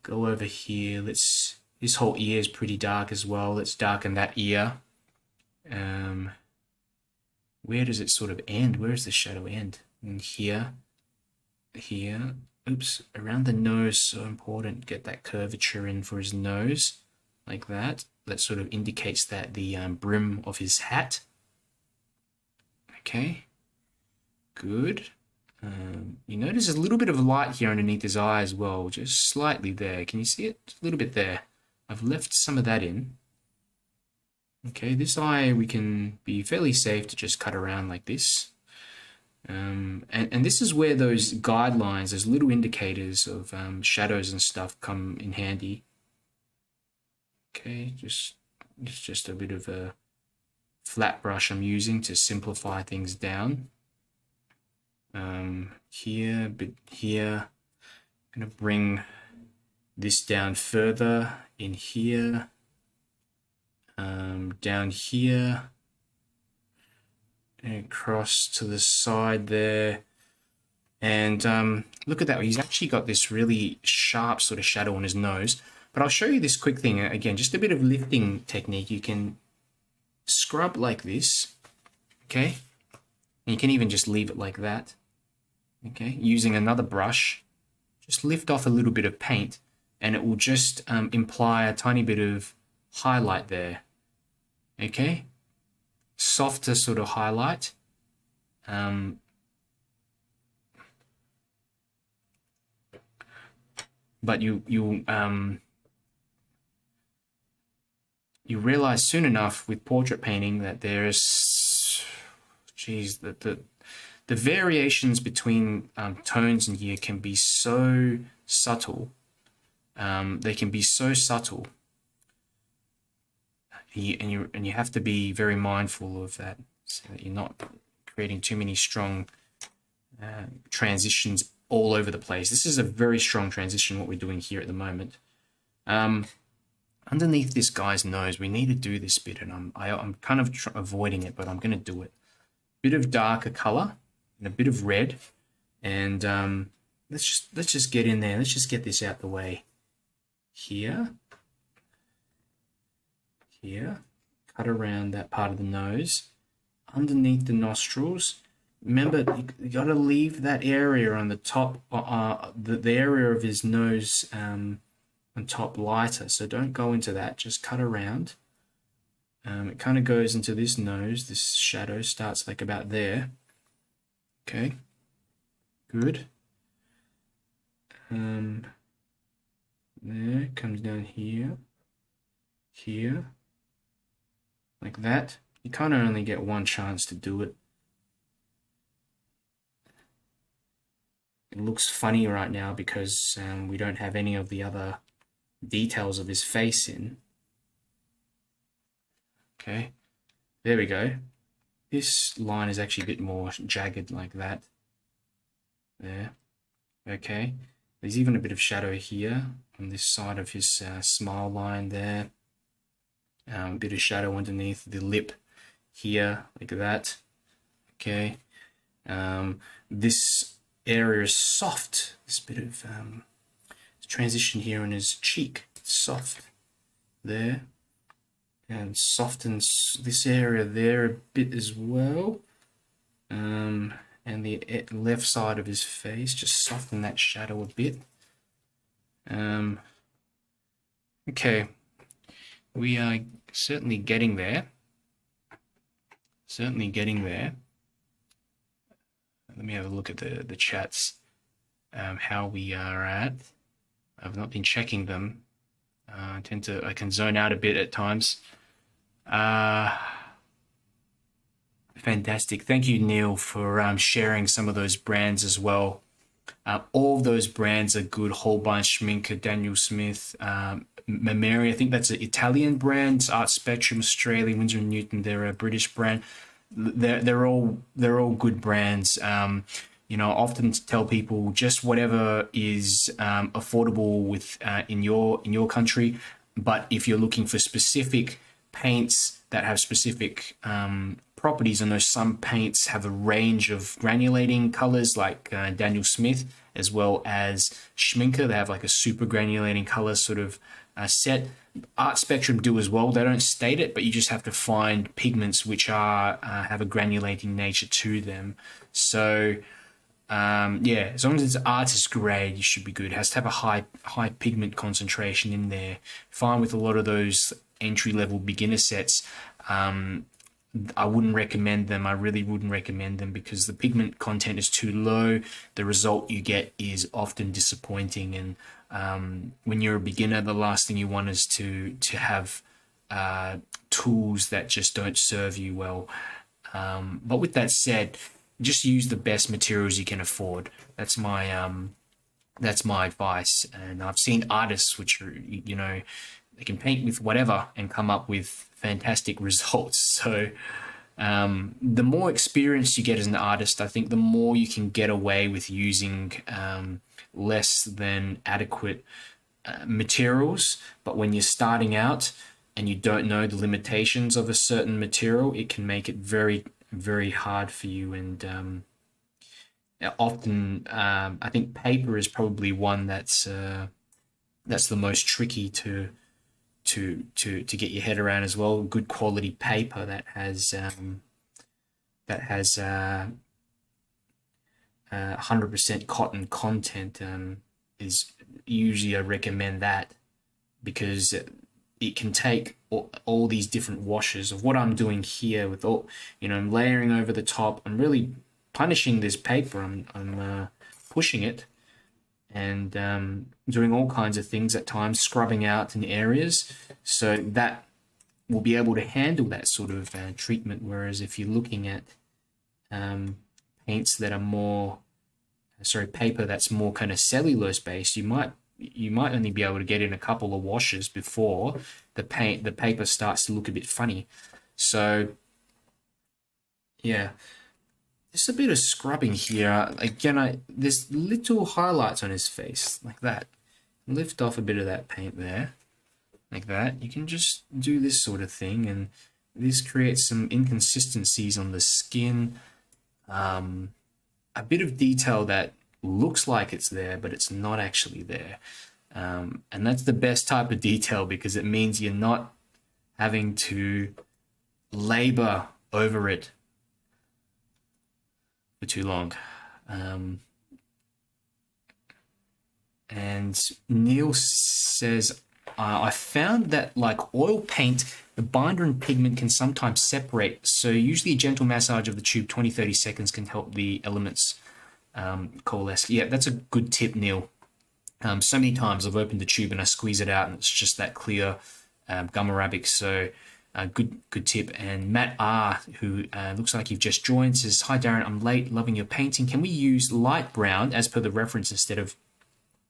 Go over here. This whole ear is pretty dark as well. Let's darken that ear. Where does it sort of end? Where does the shadow end? And here. Oops, around the nose, so important. Get that curvature in for his nose, like that. That sort of indicates that the brim of his hat. Okay, good. You notice there's a little bit of light here underneath his eye as well, just slightly there. Can you see it? Just a little bit there. I've left some of that in. Okay, this eye we can be fairly safe to just cut around like this. And this is where those guidelines, those little indicators of shadows and stuff come in handy. Okay, it's just a bit of a flat brush I'm using to simplify things down. Here, but here, I'm going to bring this down further in here, down here, and across to the side there. And look at that, he's actually got this really sharp sort of shadow on his nose. But I'll show you this quick thing, again, just a bit of lifting technique. You can scrub like this, okay? And you can even just leave it like that, okay? Using another brush, just lift off a little bit of paint, and it will just imply a tiny bit of highlight there, okay? Softer sort of highlight. But you realize soon enough with portrait painting that there's, geez, the variations between tones in here can be so subtle. They can be so subtle, and you have to be very mindful of that, so that you're not creating too many strong transitions all over the place. This is a very strong transition, what we're doing here at the moment. Underneath this guy's nose, we need to do this bit, and I'm kind of avoiding it, but I'm going to do it. Bit of darker color and a bit of red, and let's just get in there. Let's just get this out the way. Here, cut around that part of the nose, underneath the nostrils. Remember, you got to leave that area on the top, the area of his nose on top lighter, so don't go into that, just cut around. It kind of goes into this nose, this shadow starts like about there. Okay, good. There, comes down here, like that. You kind of only get one chance to do it. It looks funny right now because we don't have any of the other details of his face in. Okay, there we go. This line is actually a bit more jagged like that. There. Okay, there's even a bit of shadow here on this side of his smile line there. A bit of shadow underneath the lip here, like that. Okay, this area is soft. This bit of transition here in his cheek, it's soft there, and softens this area there a bit as well. And the left side of his face, just soften that shadow a bit. Okay, we are certainly getting there. Certainly getting there. Let me have a look at the chats, how we are at. I've not been checking them. I can zone out a bit at times. Fantastic. Thank you, Neil, for sharing some of those brands as well. All of those brands are good. Holbein, Schminke, Daniel Smith, Mameri. I think that's an Italian brand. Art Spectrum, Australia, Winsor & Newton. They're a British brand. They're all good brands. You know, I often tell people just whatever is affordable with in your country. But if you're looking for specific paints that have specific properties, I know some paints have a range of granulating colors, like Daniel Smith, as well as Schminke. They have like a super granulating color sort of set. Art Spectrum do as well. They don't state it, but you just have to find pigments which are have a granulating nature to them. So yeah, as long as it's artist grade, you should be good. It has to have a high pigment concentration in there. Fine with a lot of those entry-level beginner sets. I wouldn't recommend them. I really wouldn't recommend them because the pigment content is too low. The result you get is often disappointing. And when you're a beginner, the last thing you want is to have tools that just don't serve you well. But with that said, just use the best materials you can afford. That's my advice. And I've seen artists which are, you know, they can paint with whatever and come up with fantastic results. So the more experience you get as an artist, I think the more you can get away with using less than adequate materials. But when you're starting out and you don't know the limitations of a certain material, it can make it very, very hard for you. And often I think paper is probably one that's the most tricky to get your head around as well. Good quality paper that has 100% cotton content is usually, I recommend that, because it can take all these different washes of what I'm doing here with all, you know, I'm layering over the top. I'm really punishing this paper. I'm pushing it and doing all kinds of things at times, scrubbing out in areas, so that will be able to handle that sort of treatment. Whereas if you're looking at paints that are more, paper that's more kind of cellulose based, you might only be able to get in a couple of washes before the paper starts to look a bit funny. So yeah, just a bit of scrubbing here. Again, there's little highlights on his face like that. Lift off a bit of that paint there, like that. You can just do this sort of thing, and this creates some inconsistencies on the skin. A bit of detail that looks like it's there, but it's not actually there. And that's the best type of detail, because it means you're not having to labor over it for too long. And Neil says, I found that like oil paint, the binder and pigment can sometimes separate. So usually a gentle massage of the tube, 20-30 seconds, can help the elements coalesce. Yeah, that's a good tip, Neil. So many times I've opened the tube and I squeeze it out and it's just that clear gum arabic. So good tip. And Matt R, who looks like you've just joined, says, "Hi Darren, I'm late, loving your painting. Can we use light brown as per the reference instead of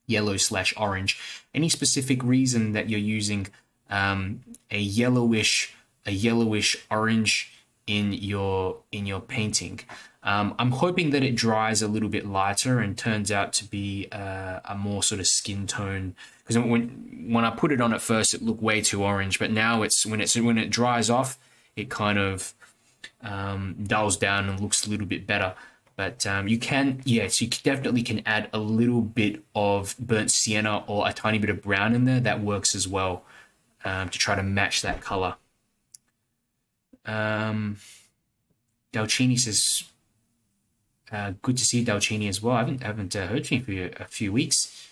yellow/orange? Any specific reason that you're using a yellowish orange in your painting?" I'm hoping that it dries a little bit lighter and turns out to be a more sort of skin tone, because when I put it on at first, it looked way too orange, but now when it dries off, it kind of dulls down and looks a little bit better. But you definitely can add a little bit of burnt sienna or a tiny bit of brown in there. That works as well, to try to match that color. Dalcini says, good to see Dalcini as well. I haven't heard from you for a few weeks.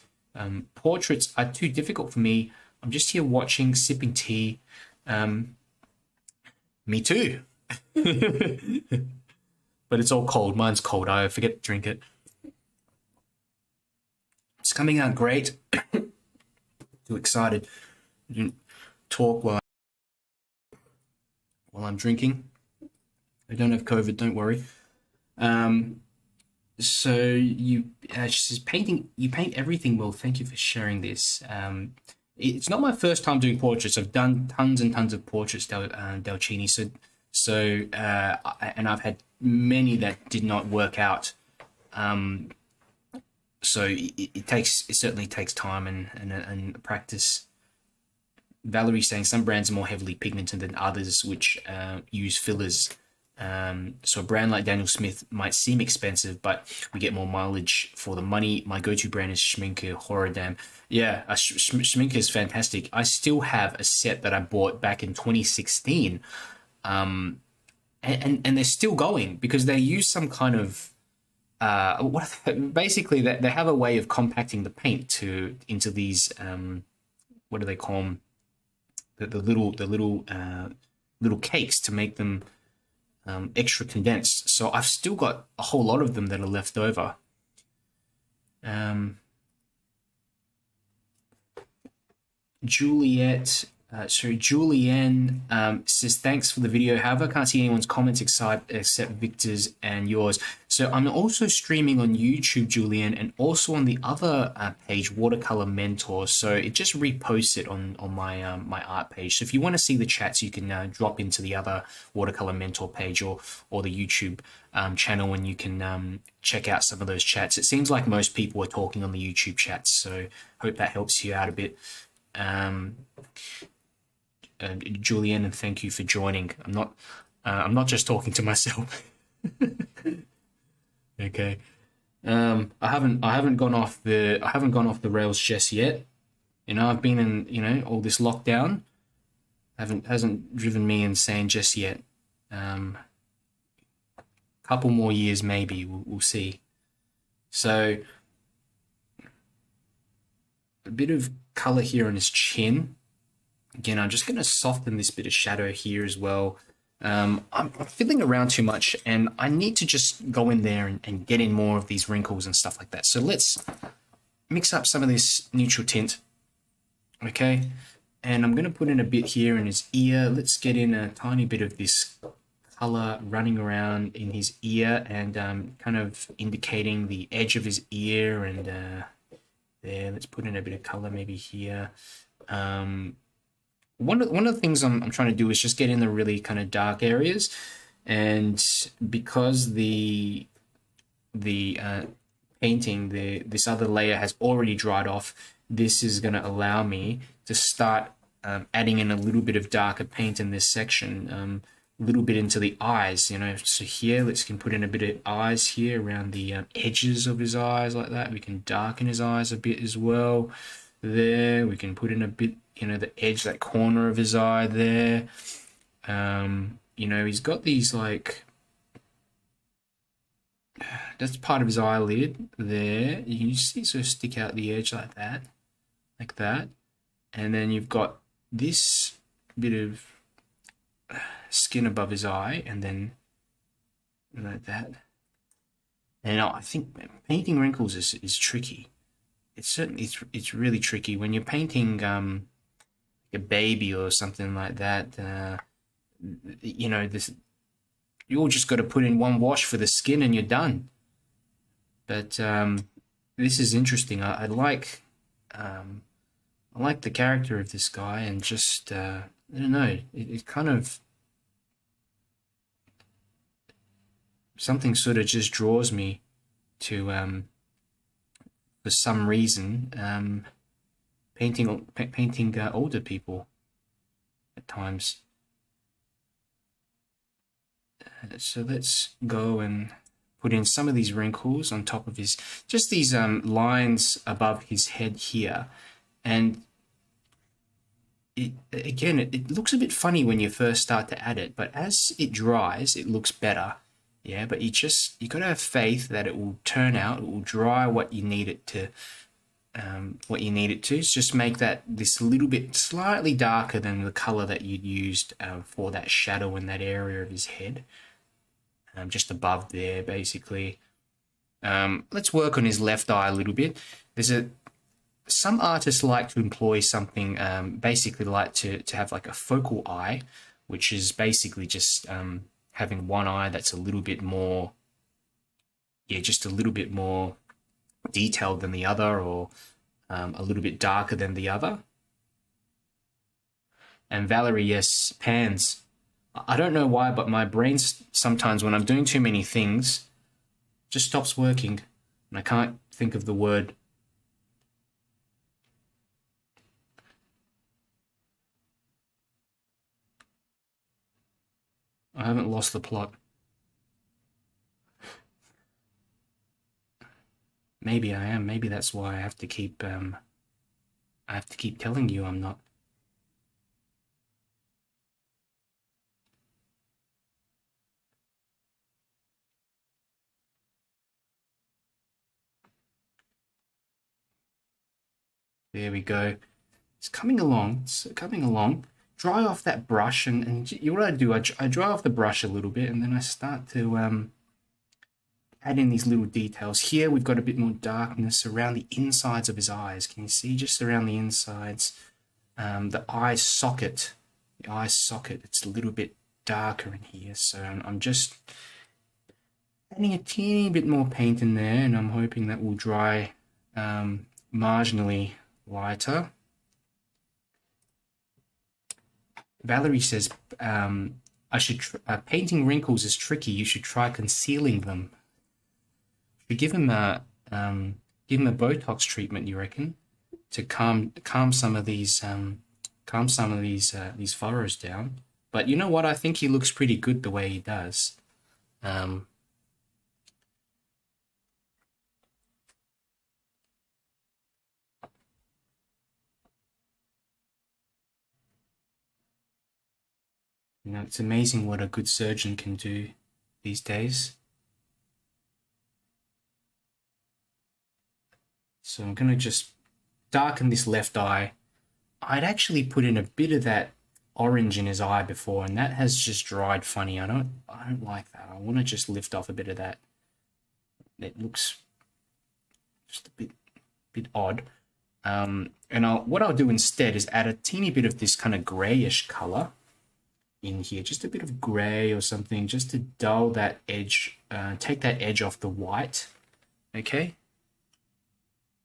Portraits are too difficult for me. I'm just here watching, sipping tea. Me too. But it's all cold. Mine's cold. I forget to drink it. It's coming out great. Too excited. I didn't talk while I'm drinking. I don't have COVID, don't worry. So she says you paint everything well. Thank you for sharing this. It's not my first time doing portraits. I've done tons and tons of portraits, 𝗪𝗕𝗦. And I've had many that did not work out. So it certainly takes time and practice. Valerie's saying some brands are more heavily pigmented than others, which use fillers. So a brand like Daniel Smith might seem expensive, but we get more mileage for the money. My go-to brand is 𝗪𝗙𝗎𝗓𝗏. Yeah, 𝗪𝗙𝗎𝗓 is fantastic. I still have a set that I bought back in 2016, and they're still going because they use some kind of basically they have a way of compacting the paint into these what do they call them? The little cakes to make them extra condensed. So I've still got a whole lot of them that are left over. Julianne says, thanks for the video. However, I can't see anyone's comments except Victor's and yours. So I'm also streaming on YouTube, Julianne, and also on the other page, Watercolor Mentor. So it just reposts it on my my art page. So if you want to see the chats, you can drop into the other Watercolor Mentor page or the YouTube channel, and you can check out some of those chats. It seems like most people are talking on the YouTube chats, so hope that helps you out a bit. Julianne, and thank you for joining. I'm not just talking to myself. Okay. I haven't gone off the rails just yet. You know, I've been in all this lockdown. Hasn't driven me insane just yet. Couple more years maybe, we'll see. So a bit of color here on his chin. Again, I'm just going to soften this bit of shadow here as well. I'm fiddling around too much, and I need to just go in there and get in more of these wrinkles and stuff like that. So let's mix up some of this neutral tint. Okay, and I'm going to put in a bit here in his ear. Let's get in a tiny bit of this color running around in his ear and kind of indicating the edge of his ear and there. Let's put in a bit of color maybe here. One of the things I'm trying to do is just get in the really kind of dark areas, and because the painting, this other layer has already dried off, this is going to allow me to start adding in a little bit of darker paint in this section, a little bit into the eyes, So here, can put in a bit of eyes here around the edges of his eyes like that. We can darken his eyes a bit as well. There, we can put in a bit, the edge, that corner of his eye there. He's got these that's part of his eyelid there. You can see sort of stick out the edge like that. And then you've got this bit of skin above his eye, and then like that. And I think painting wrinkles is tricky. It's really tricky when you're painting a baby or something like that. This, you all just got to put in one wash for the skin and you're done. But this is interesting. I like the character of this guy, and just I don't know. It kind of, something sort of just draws me to for some reason painting older people at times. So let's go and put in some of these wrinkles on top of just these lines above his head here. And it looks a bit funny when you first start to add it, but as it dries, it looks better. Yeah, but you got to have faith that it will turn out, it will dry what you need it to. Is just make this little bit slightly darker than the color that you'd used for that shadow in that area of his head, just above there, basically. Let's work on his left eye a little bit. Some artists like to employ something, basically like to have like a focal eye, which is basically just having one eye that's a little bit more, yeah, just a little bit more detailed than the other, or a little bit darker than the other. And Valerie, yes, pans. I don't know why, but my brain sometimes, when I'm doing too many things, just stops working, and I can't think of the word. I haven't lost the plot. Maybe I am. Maybe that's why I have to keep telling you I'm not. There we go. It's coming along. It's coming along. Dry off that brush, and what I do, I dry off the brush a little bit, and then I start to add in these little details. Here we've got a bit more darkness around the insides of his eyes. Can you see? Just around the insides. The eye socket. The eye socket, it's a little bit darker in here. So I'm just adding a teeny bit more paint in there, and I'm hoping that will dry marginally lighter. Valerie says, painting wrinkles is tricky. You should try concealing them. You give him a Botox treatment, you reckon, to calm some of these furrows down. But you know what? I think he looks pretty good the way he does. You know, it's amazing what a good surgeon can do these days. So I'm going to just darken this left eye. I'd actually put in a bit of that orange in his eye before, and that has just dried funny. I don't like that. I want to just lift off a bit of that. It looks just a bit odd. And what I'll do instead is add a teeny bit of this kind of grayish color in here, just a bit of gray or something, just to dull that edge, take that edge off the white. Okay.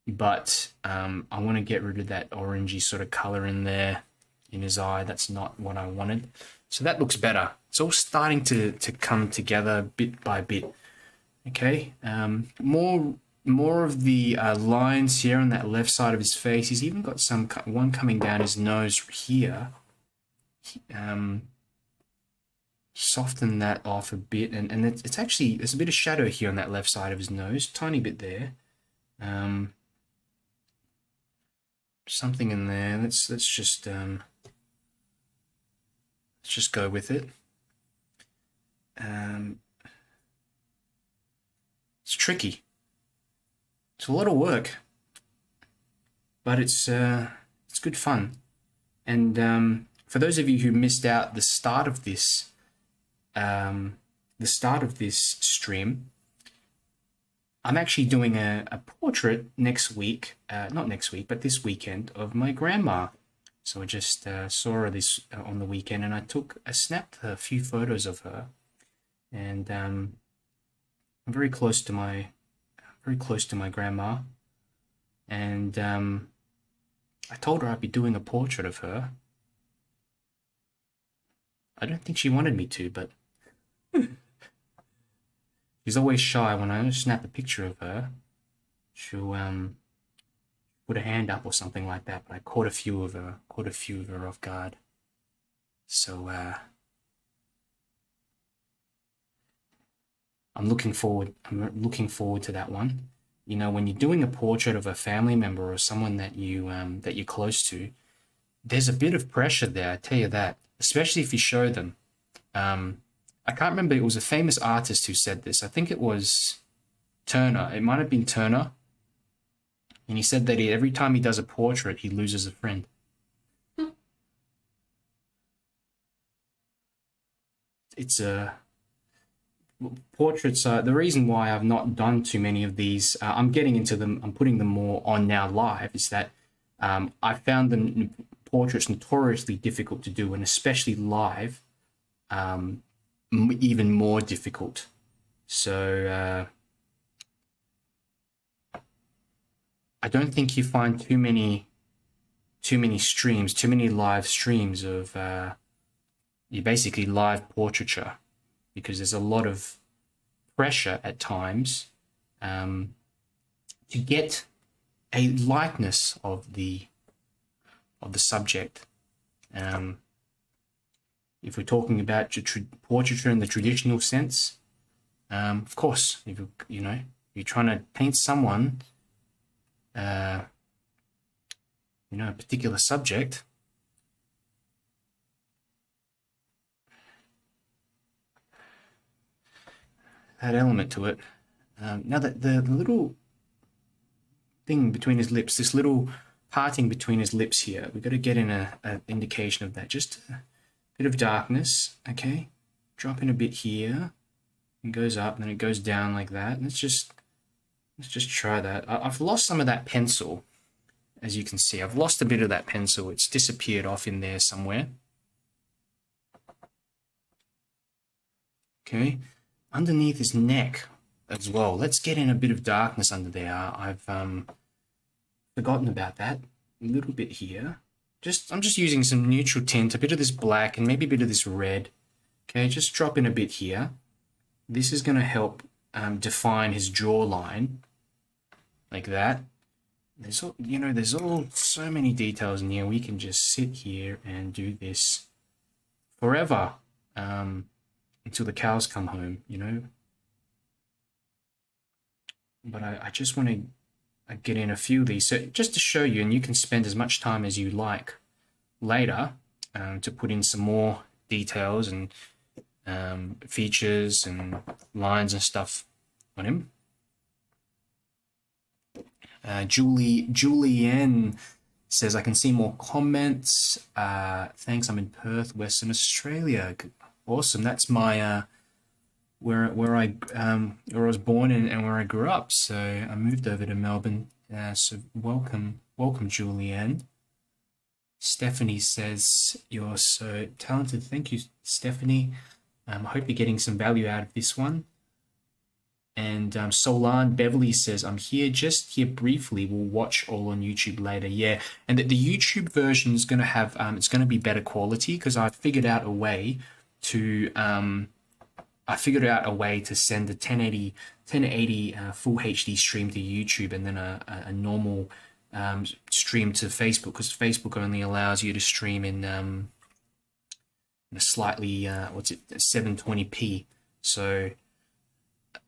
But I want to get rid of that orangey sort of color in there in his eye. That's not what I wanted. So that looks better. It's all starting to come together bit by bit. Okay. More of the lines here on that left side of his face. He's even got one coming down his nose here. Soften that off a bit, and it's actually, there's a bit of shadow here on that left side of his nose, tiny bit there. Something in there. Let's just go with it. It's tricky. It's a lot of work, but it's good fun. And for those of you who missed out the start of this stream, I'm actually doing a portrait next week, not next week, but this weekend, of my grandma. So I just saw her this on the weekend, and I snapped a few photos of her, and I'm very close to my grandma, and I told her I'd be doing a portrait of her. I don't think she wanted me to, but she's always shy. When I snap a picture of her, she'll put a hand up or something like that. But I caught a few of her off guard. So I'm looking forward to that one. You know, when you're doing a portrait of a family member or someone that you're close to, there's a bit of pressure there, I tell you that, especially if you show them. I can't remember, it was a famous artist who said this. I think it was Turner. It might have been Turner. And he said that every time he does a portrait, he loses a friend. It's portraits. The reason why I've not done too many of these, I'm getting into them, I'm putting them more on now live, is that I found them portraits notoriously difficult to do, and especially live, even more difficult. So I don't think you find too many streams, too many live streams of basically live portraiture, because there's a lot of pressure at times to get a likeness of the subject. If we're talking about portraiture in the traditional sense, of course, if you're trying to paint someone, a particular subject, that element to it. Now that the little thing between his lips, this little parting between his lips here, we've got to get in an indication of that. Just a bit of darkness, okay? Drop in a bit here. It goes up, and then it goes down like that. Let's just try that. I've lost some of that pencil, as you can see. I've lost a bit of that pencil. It's disappeared off in there somewhere. Okay, underneath his neck as well. Let's get in a bit of darkness under there. I've forgotten about that. A little bit here. I'm just using some neutral tint, a bit of this black and maybe a bit of this red. Okay, just drop in a bit here. This is going to help define his jawline, like that. There's all so many details in here. We can just sit here and do this forever until the cows come home, But I just want to get in a few of these, so just to show you, and you can spend as much time as you like later to put in some more details and features and lines and stuff on him. Julianne says, I can see more comments. Thanks, I'm in Perth, Western Australia. Awesome. That's my where I was born and where I grew up. So I moved over to Melbourne. So welcome, Julianne. Stephanie says, you're so talented. Thank you, Stephanie. I hope you're getting some value out of this one. And Solan Beverly says, I'm just here briefly. We'll watch all on YouTube later. Yeah, and the YouTube version is going to have, it's going to be better quality, because I figured out a way to send a 1080 full HD stream to YouTube, and then a normal stream to Facebook, because Facebook only allows you to stream in a slightly 720p. So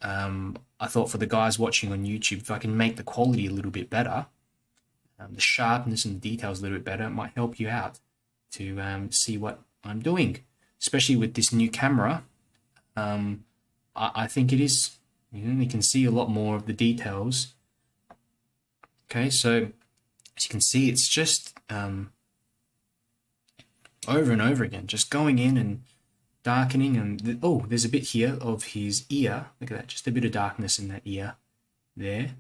I thought, for the guys watching on YouTube, if I can make the quality a little bit better, the sharpness and the details a little bit better, it might help you out to see what I'm doing, especially with this new camera. I think it is, you can see a lot more of the details. Okay, so as you can see, it's just over and over again, just going in and darkening. And there's a bit here of his ear. Look at that, just a bit of darkness in that ear. There.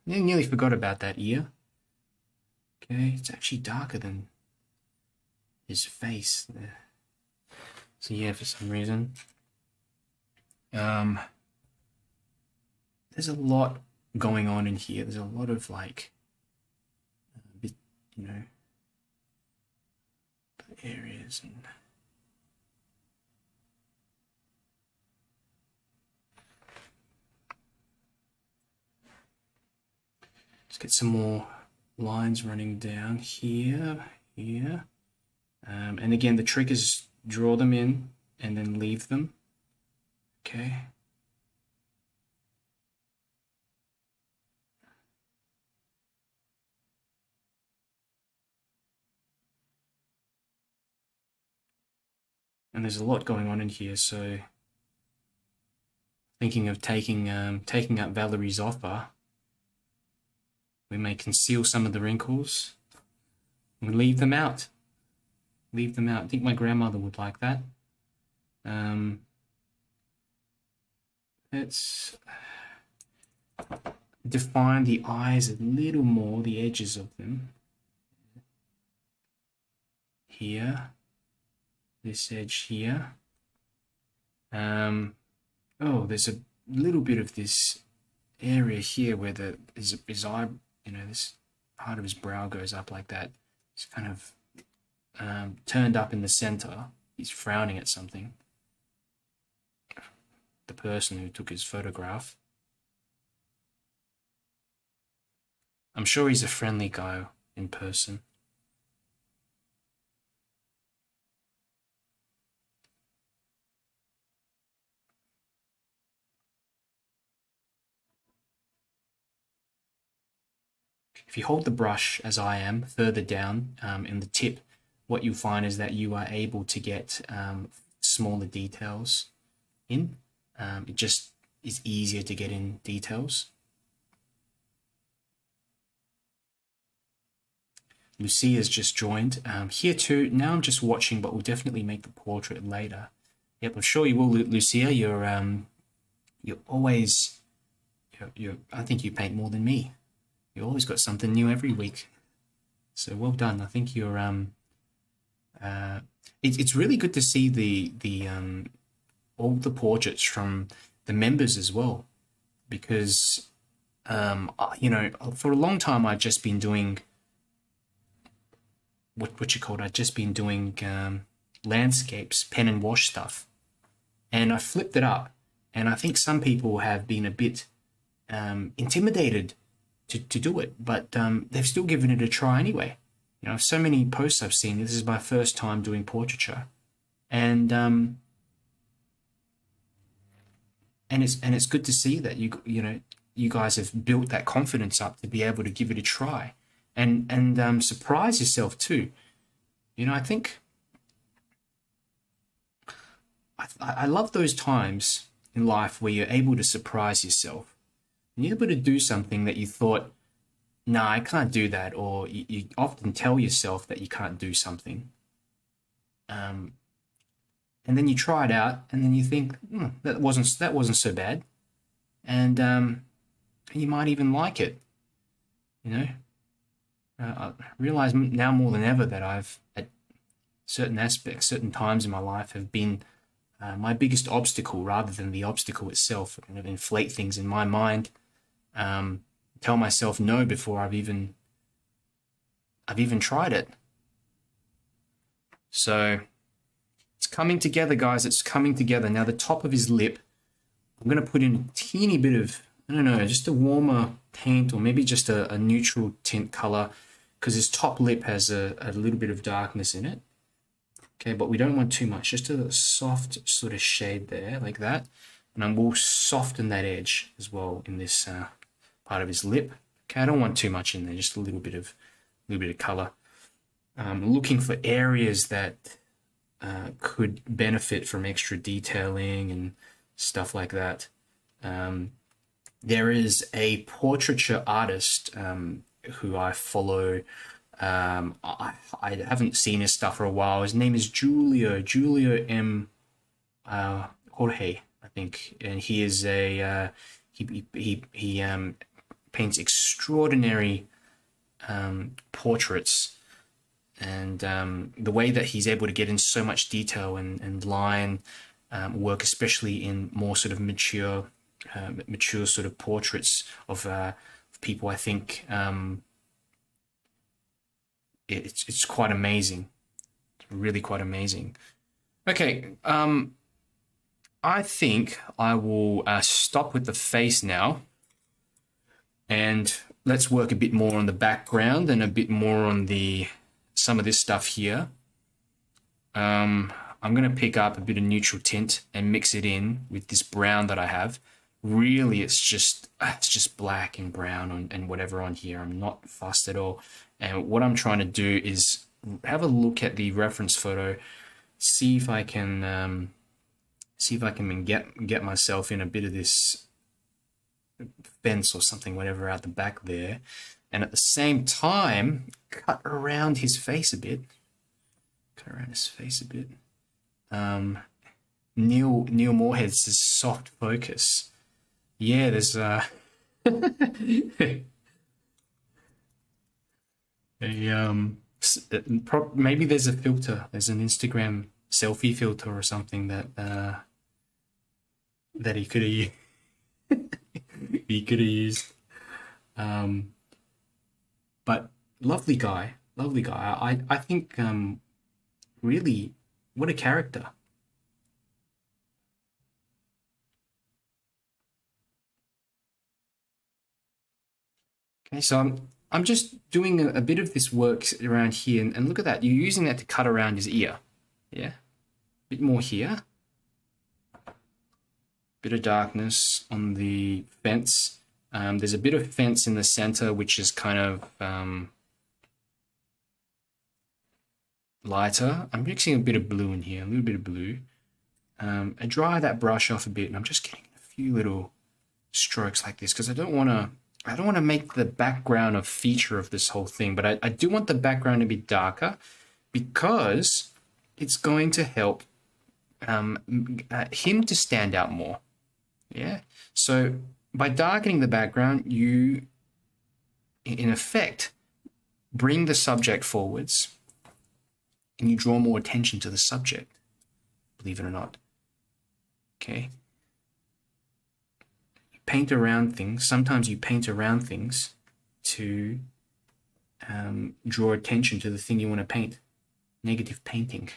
Nearly forgot about that ear. Okay, it's actually darker than his face there. So yeah, for some reason. There's a lot going on in here. There's a lot of areas, and let's get some more lines running down here. And again, the trick is draw them in and then leave them. Okay. And there's a lot going on in here, so thinking of taking up Valerie's offer, we may conceal some of the wrinkles and leave them out. I think my grandmother would like that. Let's define the eyes a little more, the edges of them. Here, this edge here. oh, there's a little bit of this area here where his eye, this part of his brow goes up like that. It's kind of turned up in the center. He's frowning at something. The person who took his photograph. I'm sure he's a friendly guy in person. If you hold the brush, as I am, further down in the tip, what you'll find is that you are able to get smaller details in. It just is easier to get in details. Lucia's just joined. Here too, now I'm just watching, but we'll definitely make the portrait later. Yep, I'm sure you will, Lucia. You're always, I think you paint more than me. You always got something new every week. So well done. I think you're it's really good to see the all the portraits from the members as well, because for a long time I've just been doing I've just been doing landscapes, pen and wash stuff, and I flipped it up, and I think some people have been a bit intimidated to do it, but they've still given it a try anyway. So many posts I've seen. This is my first time doing portraiture, and it's good to see that you guys have built that confidence up to be able to give it a try, and surprise yourself too. I think I love those times in life where you're able to surprise yourself. And you're able to do something that you thought, nah, I can't do that, or you often tell yourself that you can't do something. And then you try it out, and then you think, that wasn't so bad, and you might even like it. I realize now more than ever that I've, at certain aspects, certain times in my life, have been my biggest obstacle rather than the obstacle itself. I kind of inflate things in my mind, tell myself no before I've even tried it. So it's coming together, guys. It's coming together. Now the top of his lip, I'm going to put in a teeny bit of, I don't know, just a warmer paint, or maybe just a neutral tint color, because his top lip has a little bit of darkness in it. Okay, but we don't want too much, just a soft sort of shade there, like that. And I will soften that edge as well in this part of his lip. Okay, I don't want too much in there, just a little bit of color. Looking for areas that could benefit from extra detailing and stuff like that. There is a portraiture artist who I follow. I haven't seen his stuff for a while. His name is Julio M. Jorge, I think, and he is he paints extraordinary portraits, and the way that he's able to get in so much detail and line work, especially in more sort of mature sort of portraits of people, I think it's quite amazing. It's really quite amazing. Okay, I think I will stop with the face now, and let's work a bit more on the background and a bit more on some of this stuff here. I'm going to pick up a bit of neutral tint and mix it in with this brown that I have. Really, it's just black and brown and whatever on here. I'm not fussed at all. And what I'm trying to do is have a look at the reference photo, see if I can get myself in a bit of this fence or something, whatever, out the back there, and at the same time cut around his face a bit. Neil Moorhead says soft focus. Yeah, there's maybe there's a filter. There's an Instagram selfie filter or something that that he could have he could have used. But lovely guy, lovely guy. I think really, what a character. Okay, so I'm just doing a bit of this work around here, and look at that. You're using that to cut around his ear. Yeah, a bit more here. Bit of darkness on the fence. There's a bit of fence in the center, which is kind of lighter. I'm mixing a bit of blue in here, a little bit of blue. I dry that brush off a bit, and I'm just getting a few little strokes like this because I don't want to make the background a feature of this whole thing, but I do want the background to be darker because it's going to help him to stand out more. Yeah. So by darkening the background, you, in effect, bring the subject forwards and you draw more attention to the subject, believe it or not. Okay. You paint around things. Sometimes you paint around things to draw attention to the thing you want to paint. Negative painting.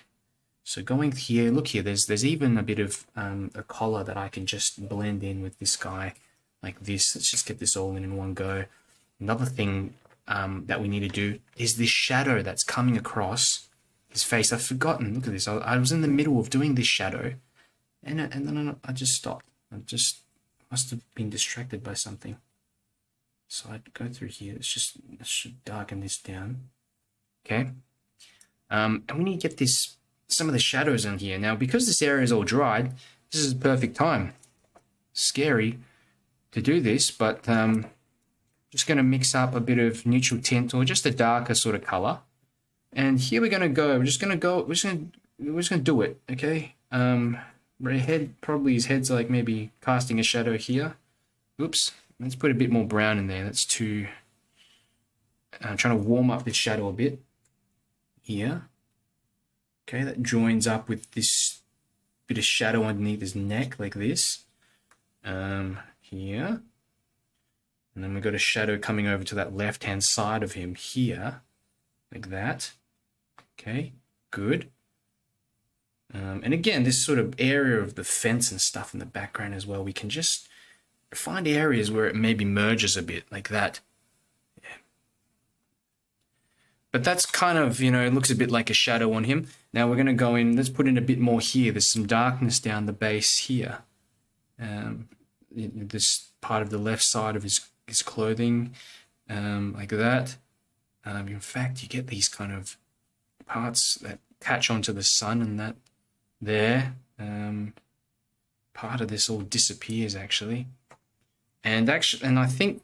So going here, look here, there's even a bit of a collar that I can just blend in with this guy like this. Let's just get this all in one go. Another thing that we need to do is this shadow that's coming across his face. I've forgotten, look at this. I was in the middle of doing this shadow and then I just stopped. I just must have been distracted by something. So I'd go through here. Let's should darken this down. Okay. And we need to get some of the shadows on here. Now, because this area is all dried, this is the perfect time. Scary to do this, but just going to mix up a bit of neutral tint or just a darker sort of color. And here we're going to go. We're just going to do it. Okay. Probably his head's like maybe casting a shadow here. Oops. Let's put a bit more brown in there. That's too. I'm trying to warm up this shadow a bit here. Okay, that joins up with this bit of shadow underneath his neck like this. Here. And then we've got a shadow coming over to that left-hand side of him here. Like that. Okay, good. And again, this sort of area of the fence and stuff in the background as well, we can just find areas where it maybe merges a bit like that. But that's kind of, it looks a bit like a shadow on him. Now we're going to go in, let's put in a bit more here. There's some darkness down the base here. This part of the left side of his clothing, like that. In fact, you get these kind of parts that catch onto the sun and that there. Part of this all disappears actually. And I think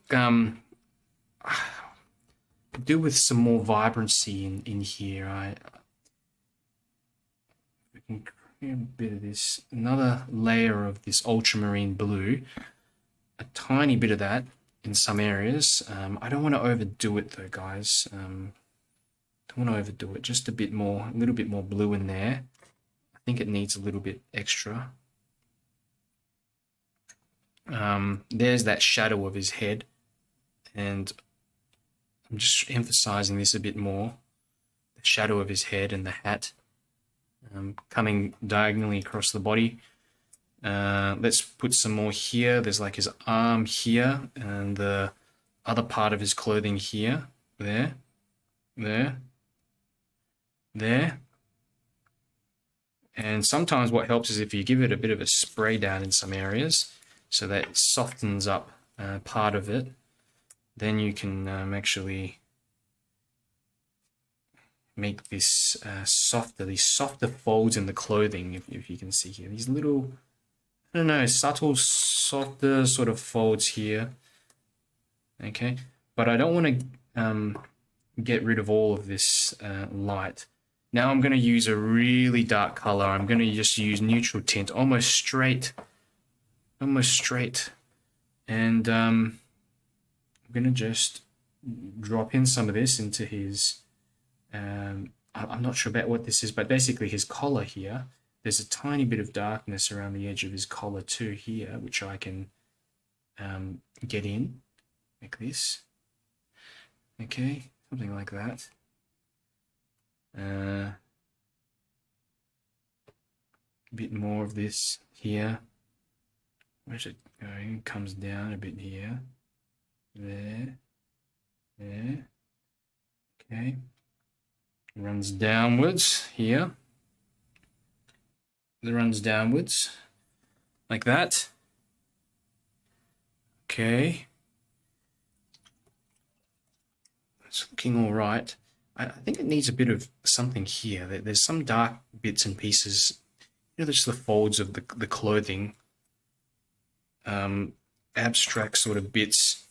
do with some more vibrancy in here. We can create a bit of this, another layer of this ultramarine blue, a tiny bit of that in some areas. I don't want to overdo it though, guys. Don't want to overdo it. Just a little bit more blue in there. I think it needs a little bit extra. There's that shadow of his head, and I'm just emphasizing this a bit more. The shadow of his head and the hat coming diagonally across the body. Let's put some more here. There's like his arm here and the other part of his clothing here. There. And sometimes what helps is if you give it a bit of a spray down in some areas so that it softens up part of it. Then you can actually make this these softer folds in the clothing, if you can see here. These little, I don't know, subtle, softer sort of folds here. Okay, but I don't want to get rid of all of this light. Now I'm going to use a really dark color. I'm going to just use neutral tint, almost straight. And I'm going to just drop in some of this into his, I'm not sure about what this is, but basically his collar here. there's a tiny bit of darkness around the edge of his collar too here, which I can get in like this. Okay, something like that. A bit more of this here. Where's it going? It comes down a bit here. There. There. Okay. Runs downwards here. It runs downwards like that. Okay. It's looking all right. I think it needs a bit of something here. There's some dark bits and pieces. You know, there's the folds of the clothing. Abstract sort of bits.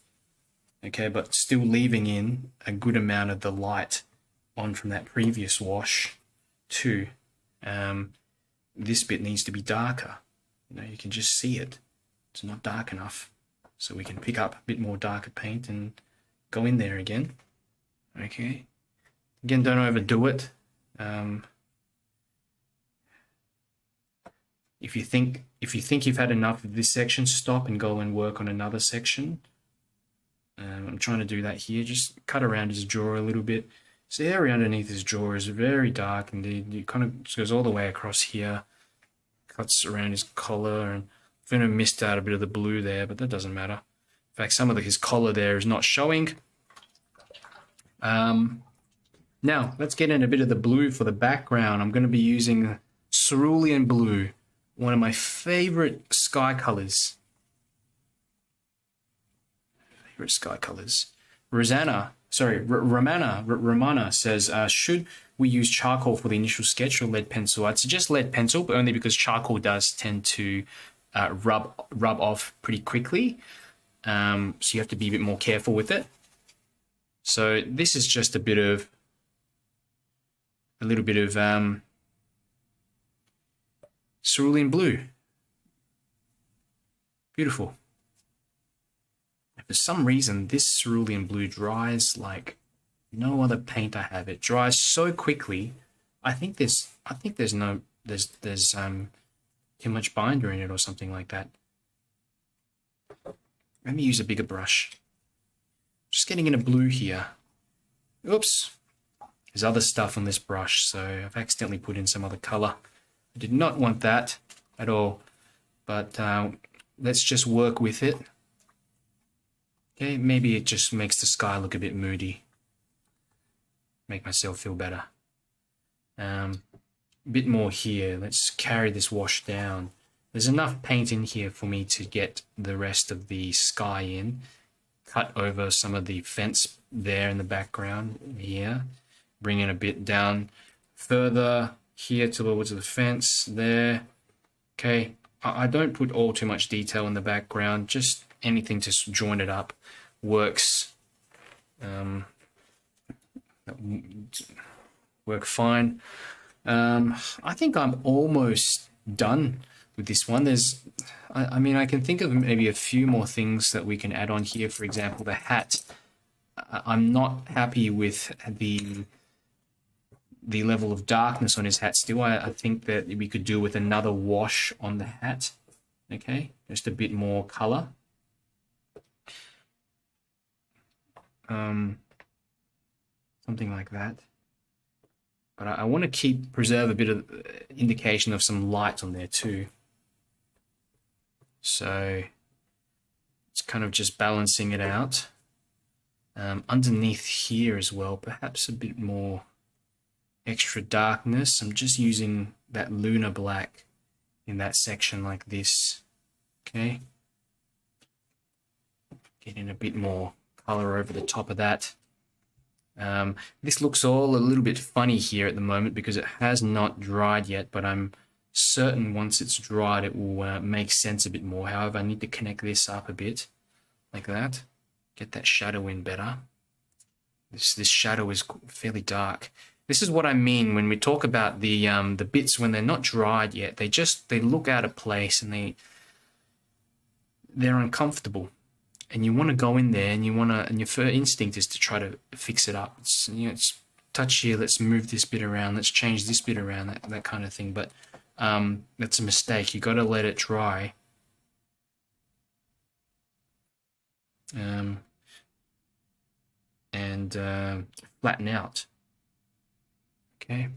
Okay, but still leaving in a good amount of the light on from that previous wash too. This bit needs to be darker. You know, you can just see it. It's not dark enough. So we can pick up a bit more darker paint and go in there again. Okay. Again, don't overdo it. If you think you've had enough of this section, stop and go and work on another section. I'm trying to do that here. Just cut around his jaw a little bit. So the area underneath his jaw is very dark, and it kind of goes all the way across here. Cuts around his collar, and I've kind of missed out a bit of the blue there, but that doesn't matter. In fact, some of his collar there is not showing. Now, let's get in a bit of the blue for the background. I'm going to be using cerulean blue, one of my favorite sky colors. Ramana says, should we use charcoal for the initial sketch or lead pencil? I'd suggest lead pencil, but only because charcoal does tend to rub off pretty quickly. So you have to be a bit more careful with it. So this is just a little bit of cerulean blue. Beautiful. For some reason, this cerulean blue dries like no other paint I have. It dries so quickly. I think there's too much binder in it or something like that. Let me use a bigger brush. Just getting in a blue here. Oops. There's other stuff on this brush, so I've accidentally put in some other color. I did not want that at all, but let's just work with it. Okay, maybe it just makes the sky look a bit moody. Make myself feel better. A bit more here. Let's carry this wash down. There's enough paint in here for me to get the rest of the sky in. Cut over some of the fence there in the background here. Bring in a bit down further here towards the fence there. Okay, I don't put all too much detail in the background, just anything to join it up works. Work fine. I think I'm almost done with this one. I mean, I can think of maybe a few more things that we can add on here. For example, the hat. I'm not happy with the level of darkness on his hat still. I think that we could do with another wash on the hat. Okay, just a bit more color. Something like that. But I want to preserve a bit of indication of some light on there too. So it's kind of just balancing it out. Underneath here as well, perhaps a bit more extra darkness. I'm just using that lunar black in that section like this. Okay. Getting a bit more color over the top of that. This looks all a little bit funny here at the moment because it has not dried yet, but I'm certain once it's dried it will make sense a bit more. However, I need to connect this up a bit like that. Get that shadow in better. This shadow is fairly dark. This is what I mean when we talk about the bits when they're not dried yet. They look out of place and they're uncomfortable. And you want to go in there and your first instinct is to try to fix it up. It's touch here, let's move this bit around, let's change this bit around, that kind of thing. But That's a mistake. You got to let it dry. And flatten out. Okay.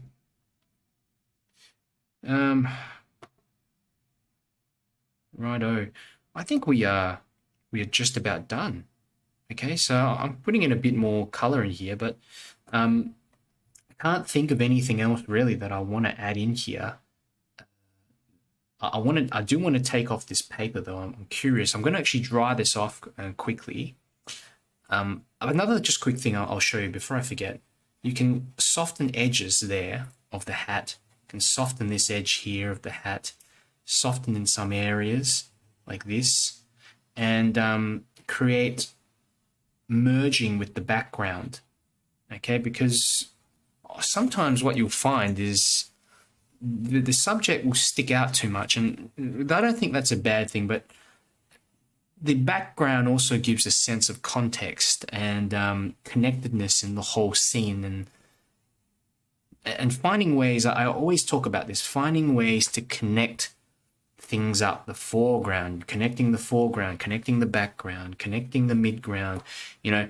Righto. I think we are just about done. Okay, so I'm putting in a bit more color in here, but I can't think of anything else really that I want to add in here. I do want to take off this paper though. I'm curious. I'm going to actually dry this off quickly. Another just quick thing I'll show you before I forget. You can soften edges there of the hat. You can soften this edge here of the hat. Soften in some areas like this, and create merging with the background. Okay, because sometimes what you'll find is the subject will stick out too much, and I don't think that's a bad thing, but the background also gives a sense of context and connectedness in the whole scene, and finding ways. I always talk about this, finding ways to connect things up, the foreground, connecting the background, connecting the midground. You know,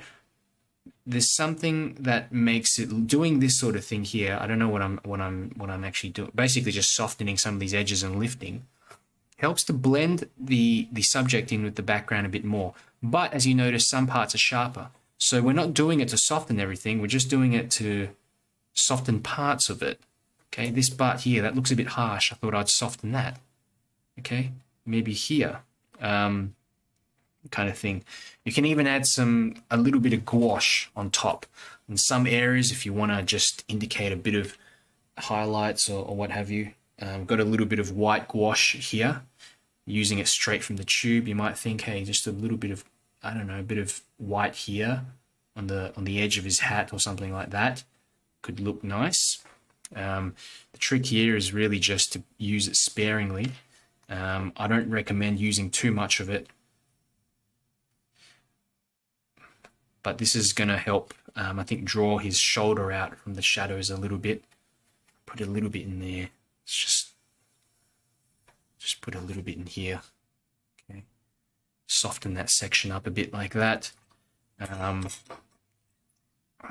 there's something that makes it, doing this sort of thing here. I don't know what I'm actually doing. Basically just softening some of these edges and lifting helps to blend the subject in with the background a bit more. But as you notice, some parts are sharper. So we're not doing it to soften everything, we're just doing it to soften parts of it. Okay, this part here, that looks a bit harsh. I thought I'd soften that. Okay, maybe here, kind of thing. You can even add a little bit of gouache on top in some areas if you want to just indicate a bit of highlights or what have you. Got a little bit of white gouache here, using it straight from the tube. You might think, hey, just a little bit of, I don't know, a bit of white here on the edge of his hat or something like that. Could look nice. The trick here is really just to use it sparingly. I don't recommend using too much of it, but this is going to help, I think, draw his shoulder out from the shadows a little bit. Put a little bit in there. Let's just put a little bit in here. Okay, soften that section up a bit like that. I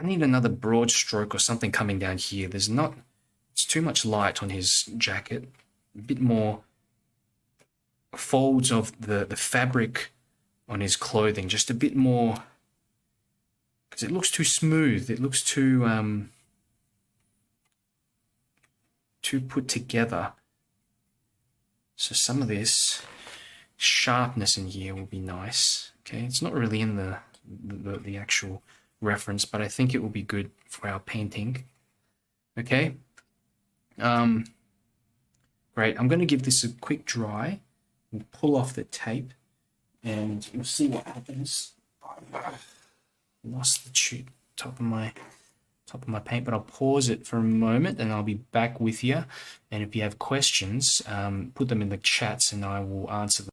need another broad stroke or something coming down here. It's too much light on his jacket. A bit more folds of the fabric on his clothing, just a bit more, because it looks too smooth. It looks too put together. So some of this sharpness in here will be nice. Okay, it's not really in the actual reference, but I think it will be good for our painting. Okay, great. I'm going to give this a quick dry and pull off the tape, and we'll see what happens. Lost the top of my paint, but I'll pause it for a moment and I'll be back with you. And if you have questions, put them in the chats and I will answer them.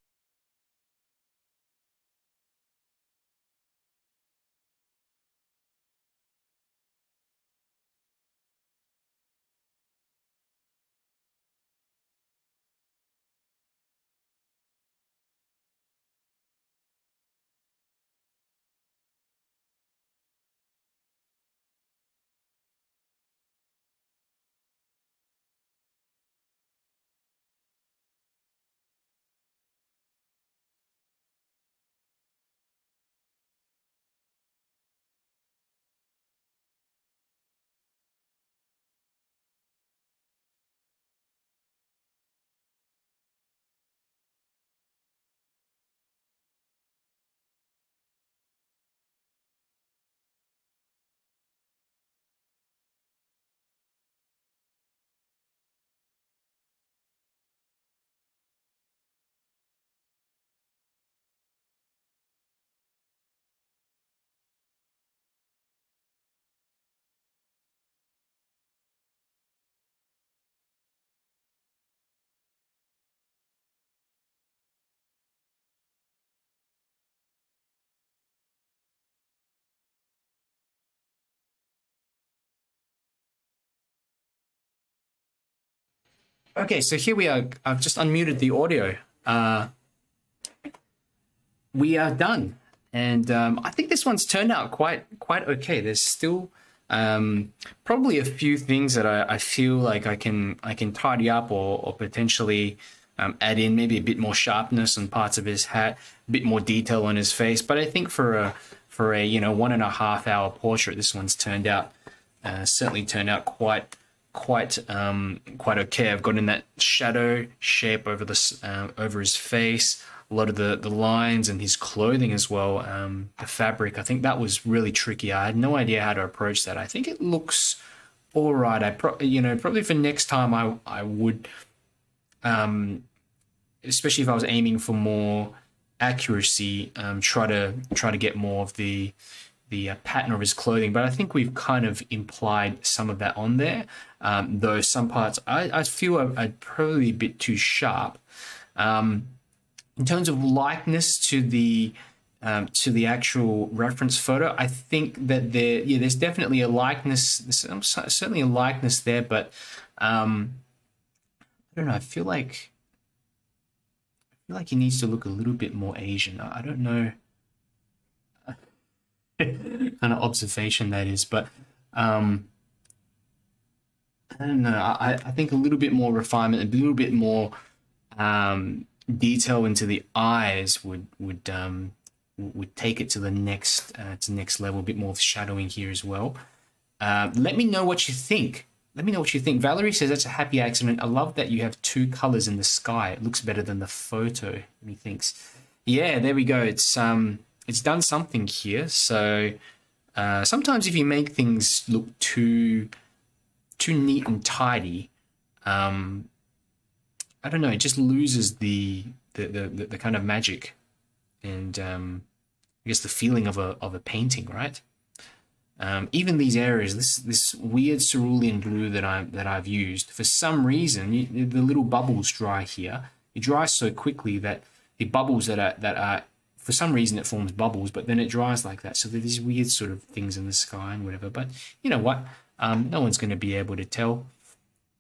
Okay, so here we are. I've just unmuted the audio. We are done, and I think this one's turned out quite okay. There's still probably a few things that I feel like I can tidy up or potentially add in maybe a bit more sharpness on parts of his hat, a bit more detail on his face. But I think for a 1.5 hour portrait, this one's turned out certainly turned out quite okay. I've got in that shadow shape over over his face, a lot of the lines and his clothing as well. The fabric, I think that was really tricky. I had no idea how to approach that. I think it looks all right. Probably for next time I would, especially if I was aiming for more accuracy, try to get more of the pattern of his clothing. But I think we've kind of implied some of that on there, though some parts I feel are probably a bit too sharp. In terms of likeness to the actual reference photo, I think that there's definitely a likeness. There's certainly a likeness there, but I don't know. I feel like he needs to look a little bit more Asian. I don't know. Kind of observation that is, but I don't know. I think a little bit more refinement, a little bit more detail into the eyes would take it to the next level. A bit more shadowing here as well. Let me know what you think. Valerie says that's a happy accident. I love that you have two colors in the sky. It looks better than the photo. Methinks. Yeah, there we go. It's done something here. So sometimes if you make things look too neat and tidy, I don't know, it just loses the kind of magic and I guess the feeling of a painting, right? Even these areas, this weird cerulean blue that I've used, for some reason, the little bubbles dry here. It dries so quickly that the bubbles that are for some reason it forms bubbles, but then it dries like that. So there's these weird sort of things in the sky and whatever. But you know what? No one's going to be able to tell.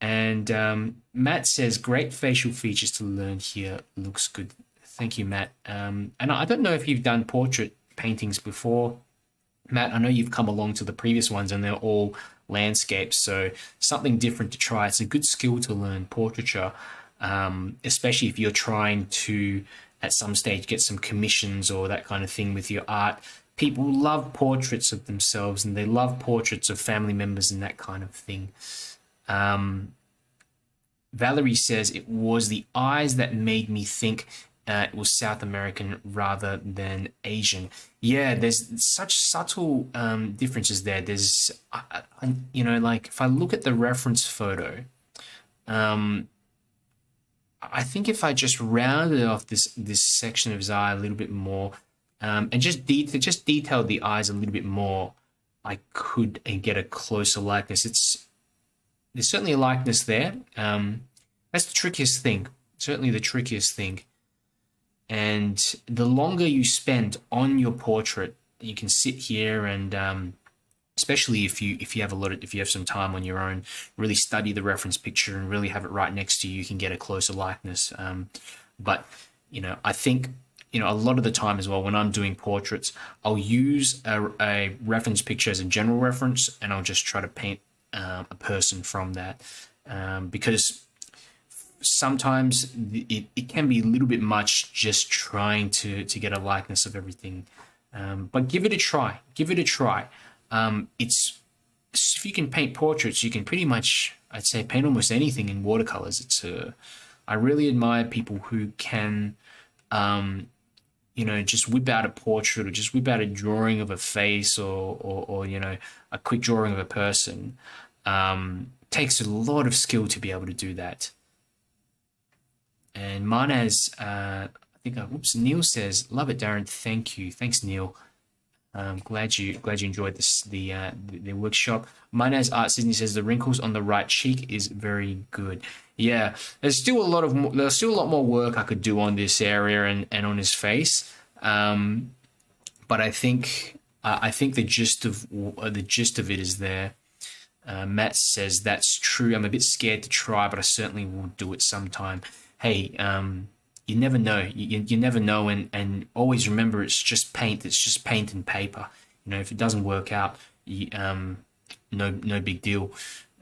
And Matt says, great facial features to learn here. Looks good. Thank you, Matt. And I don't know if you've done portrait paintings before, Matt. I know you've come along to the previous ones and they're all landscapes. So something different to try. It's a good skill to learn portraiture, especially if you're trying to, at some stage, get some commissions or that kind of thing with your art. People love portraits of themselves and they love portraits of family members and that kind of thing. Valerie says it was the eyes that made me think it was South American rather than Asian. Yeah, there's such subtle differences there. There's, like if I look at the reference photo, I think if I just rounded off this section of his eye a little bit more, and just detailed the eyes a little bit more, I could get a closer likeness. There's certainly a likeness there. That's the trickiest thing. Certainly the trickiest thing. And the longer you spend on your portrait, you can sit here and especially if you have some time on your own, really study the reference picture and really have it right next to you, you can get a closer likeness. But I think a lot of the time as well, when I'm doing portraits, I'll use a reference picture as a general reference, and I'll just try to paint a person from that, because sometimes it can be a little bit much just trying to get a likeness of everything. But give it a try. If you can paint portraits, you can pretty much, I'd say, paint almost anything in watercolors. I really admire people who can, just whip out a portrait or just whip out a drawing of a face or a quick drawing of a person. Takes a lot of skill to be able to do that. And Manaz, Neil says, love it, Darren. Thank you. Thanks, Neil. Glad you enjoyed the workshop. Manaz Art Sydney says the wrinkles on the right cheek is very good. Yeah, there's still a lot more work I could do on this area and on his face. But I think the gist of it is there. Matt says, that's true. I'm a bit scared to try, but I certainly will do it sometime. Hey, you never know. You never know, and always remember, it's just paint. It's just paint and paper. You know, if it doesn't work out, no big deal.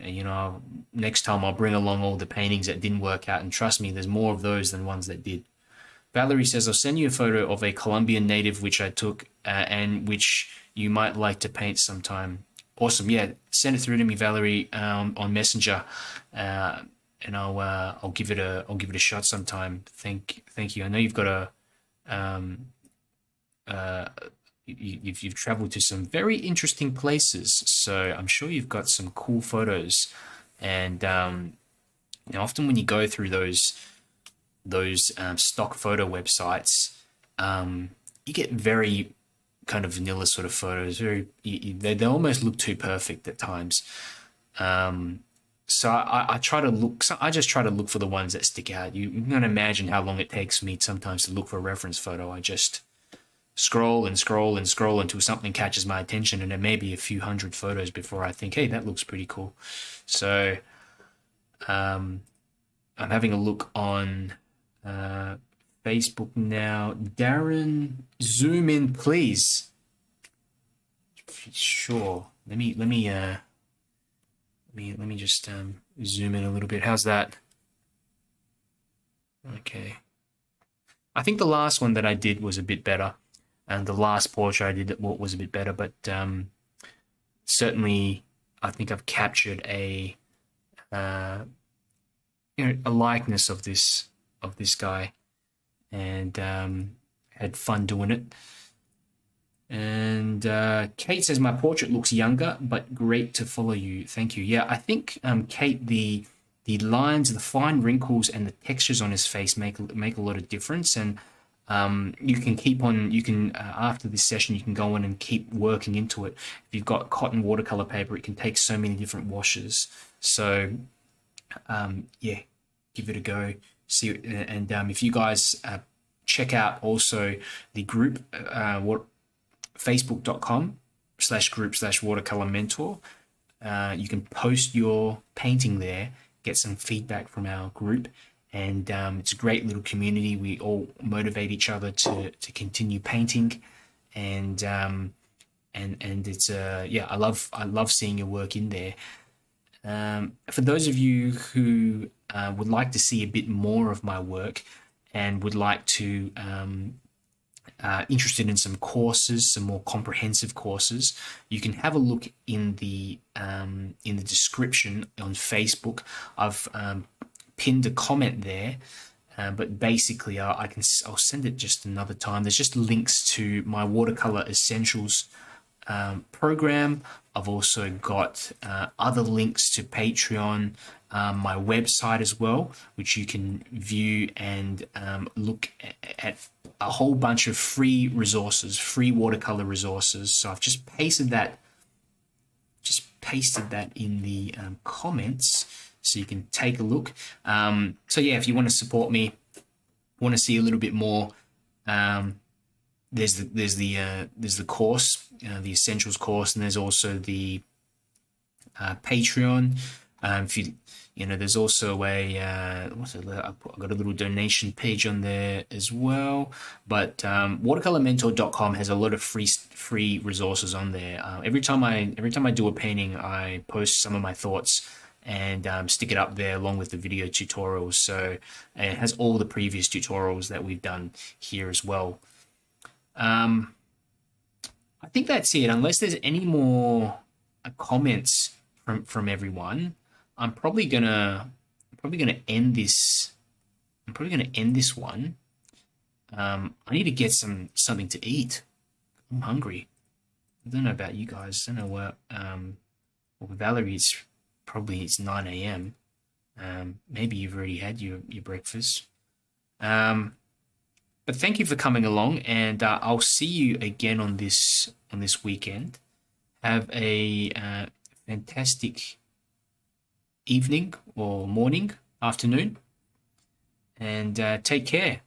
You know, next time I'll bring along all the paintings that didn't work out, and trust me, there's more of those than ones that did. Valerie says, I'll send you a photo of a Colombian native which I took and which you might like to paint sometime. Awesome. Yeah, send it through to me, Valerie, on Messenger, and I'll give it a shot sometime. Thank you. I know you've got you've traveled to some very interesting places, so I'm sure you've got some cool photos. And you know, often when you go through those stock photo websites, you get very kind of vanilla sort of photos. They almost look too perfect at times. So I try to look. So I just try to look for the ones that stick out. You can imagine how long it takes me sometimes to look for a reference photo. I just scroll and scroll and scroll until something catches my attention, and there may be a few hundred photos before I think, hey, that looks pretty cool. So I'm having a look on Facebook now. Darren, zoom in, please. Sure. Let me just zoom in a little bit. How's that? Okay. I think the last one that I did was a bit better, and the last portrait I did was a bit better. But certainly, I think I've captured a likeness of this guy, and had fun doing it. And Kate says, my portrait looks younger, but great to follow you. Thank you. Yeah, I think, Kate, the lines, the fine wrinkles and the textures on his face make a lot of difference. And you can keep on, after this session, you can go on and keep working into it. If you've got cotton watercolor paper, it can take so many different washes. So, yeah, give it a go. See, and if you guys check out also the group, facebook.com/group/watercolor mentor. You can post your painting there, get some feedback from our group, and it's a great little community. We all motivate each other to continue painting, and it's yeah, I love seeing your work in there. For those of you who would like to see a bit more of my work and would like to interested in some courses, some more comprehensive courses, you can have a look in the description on Facebook. I've pinned a comment there, but basically I'll send it just another time. There's just links to my Watercolor Essentials program. I've also got other links to Patreon, my website as well, which you can view and look at a whole bunch of free resources, free watercolor resources. So I've just pasted that in the comments, so you can take a look. So yeah, if you want to support me, want to see a little bit more, there's the course, the Essentials course, and there's also the Patreon. If you know, there's also a I've got a little donation page on there as well. But watercolormentor.com has a lot of free resources on there. Every time I do a painting, I post some of my thoughts and stick it up there along with the video tutorials. So it has all the previous tutorials that we've done here as well. I think that's it. Unless there's any more comments from everyone, I'm probably gonna end this. I'm probably gonna end this one. I need to get something to eat. I'm hungry. I don't know about you guys. I don't know what. Well, Valerie, it's 9 a.m. Maybe you've already had your breakfast. But thank you for coming along, and I'll see you again on this weekend. Have a fantastic evening or morning, afternoon, and take care.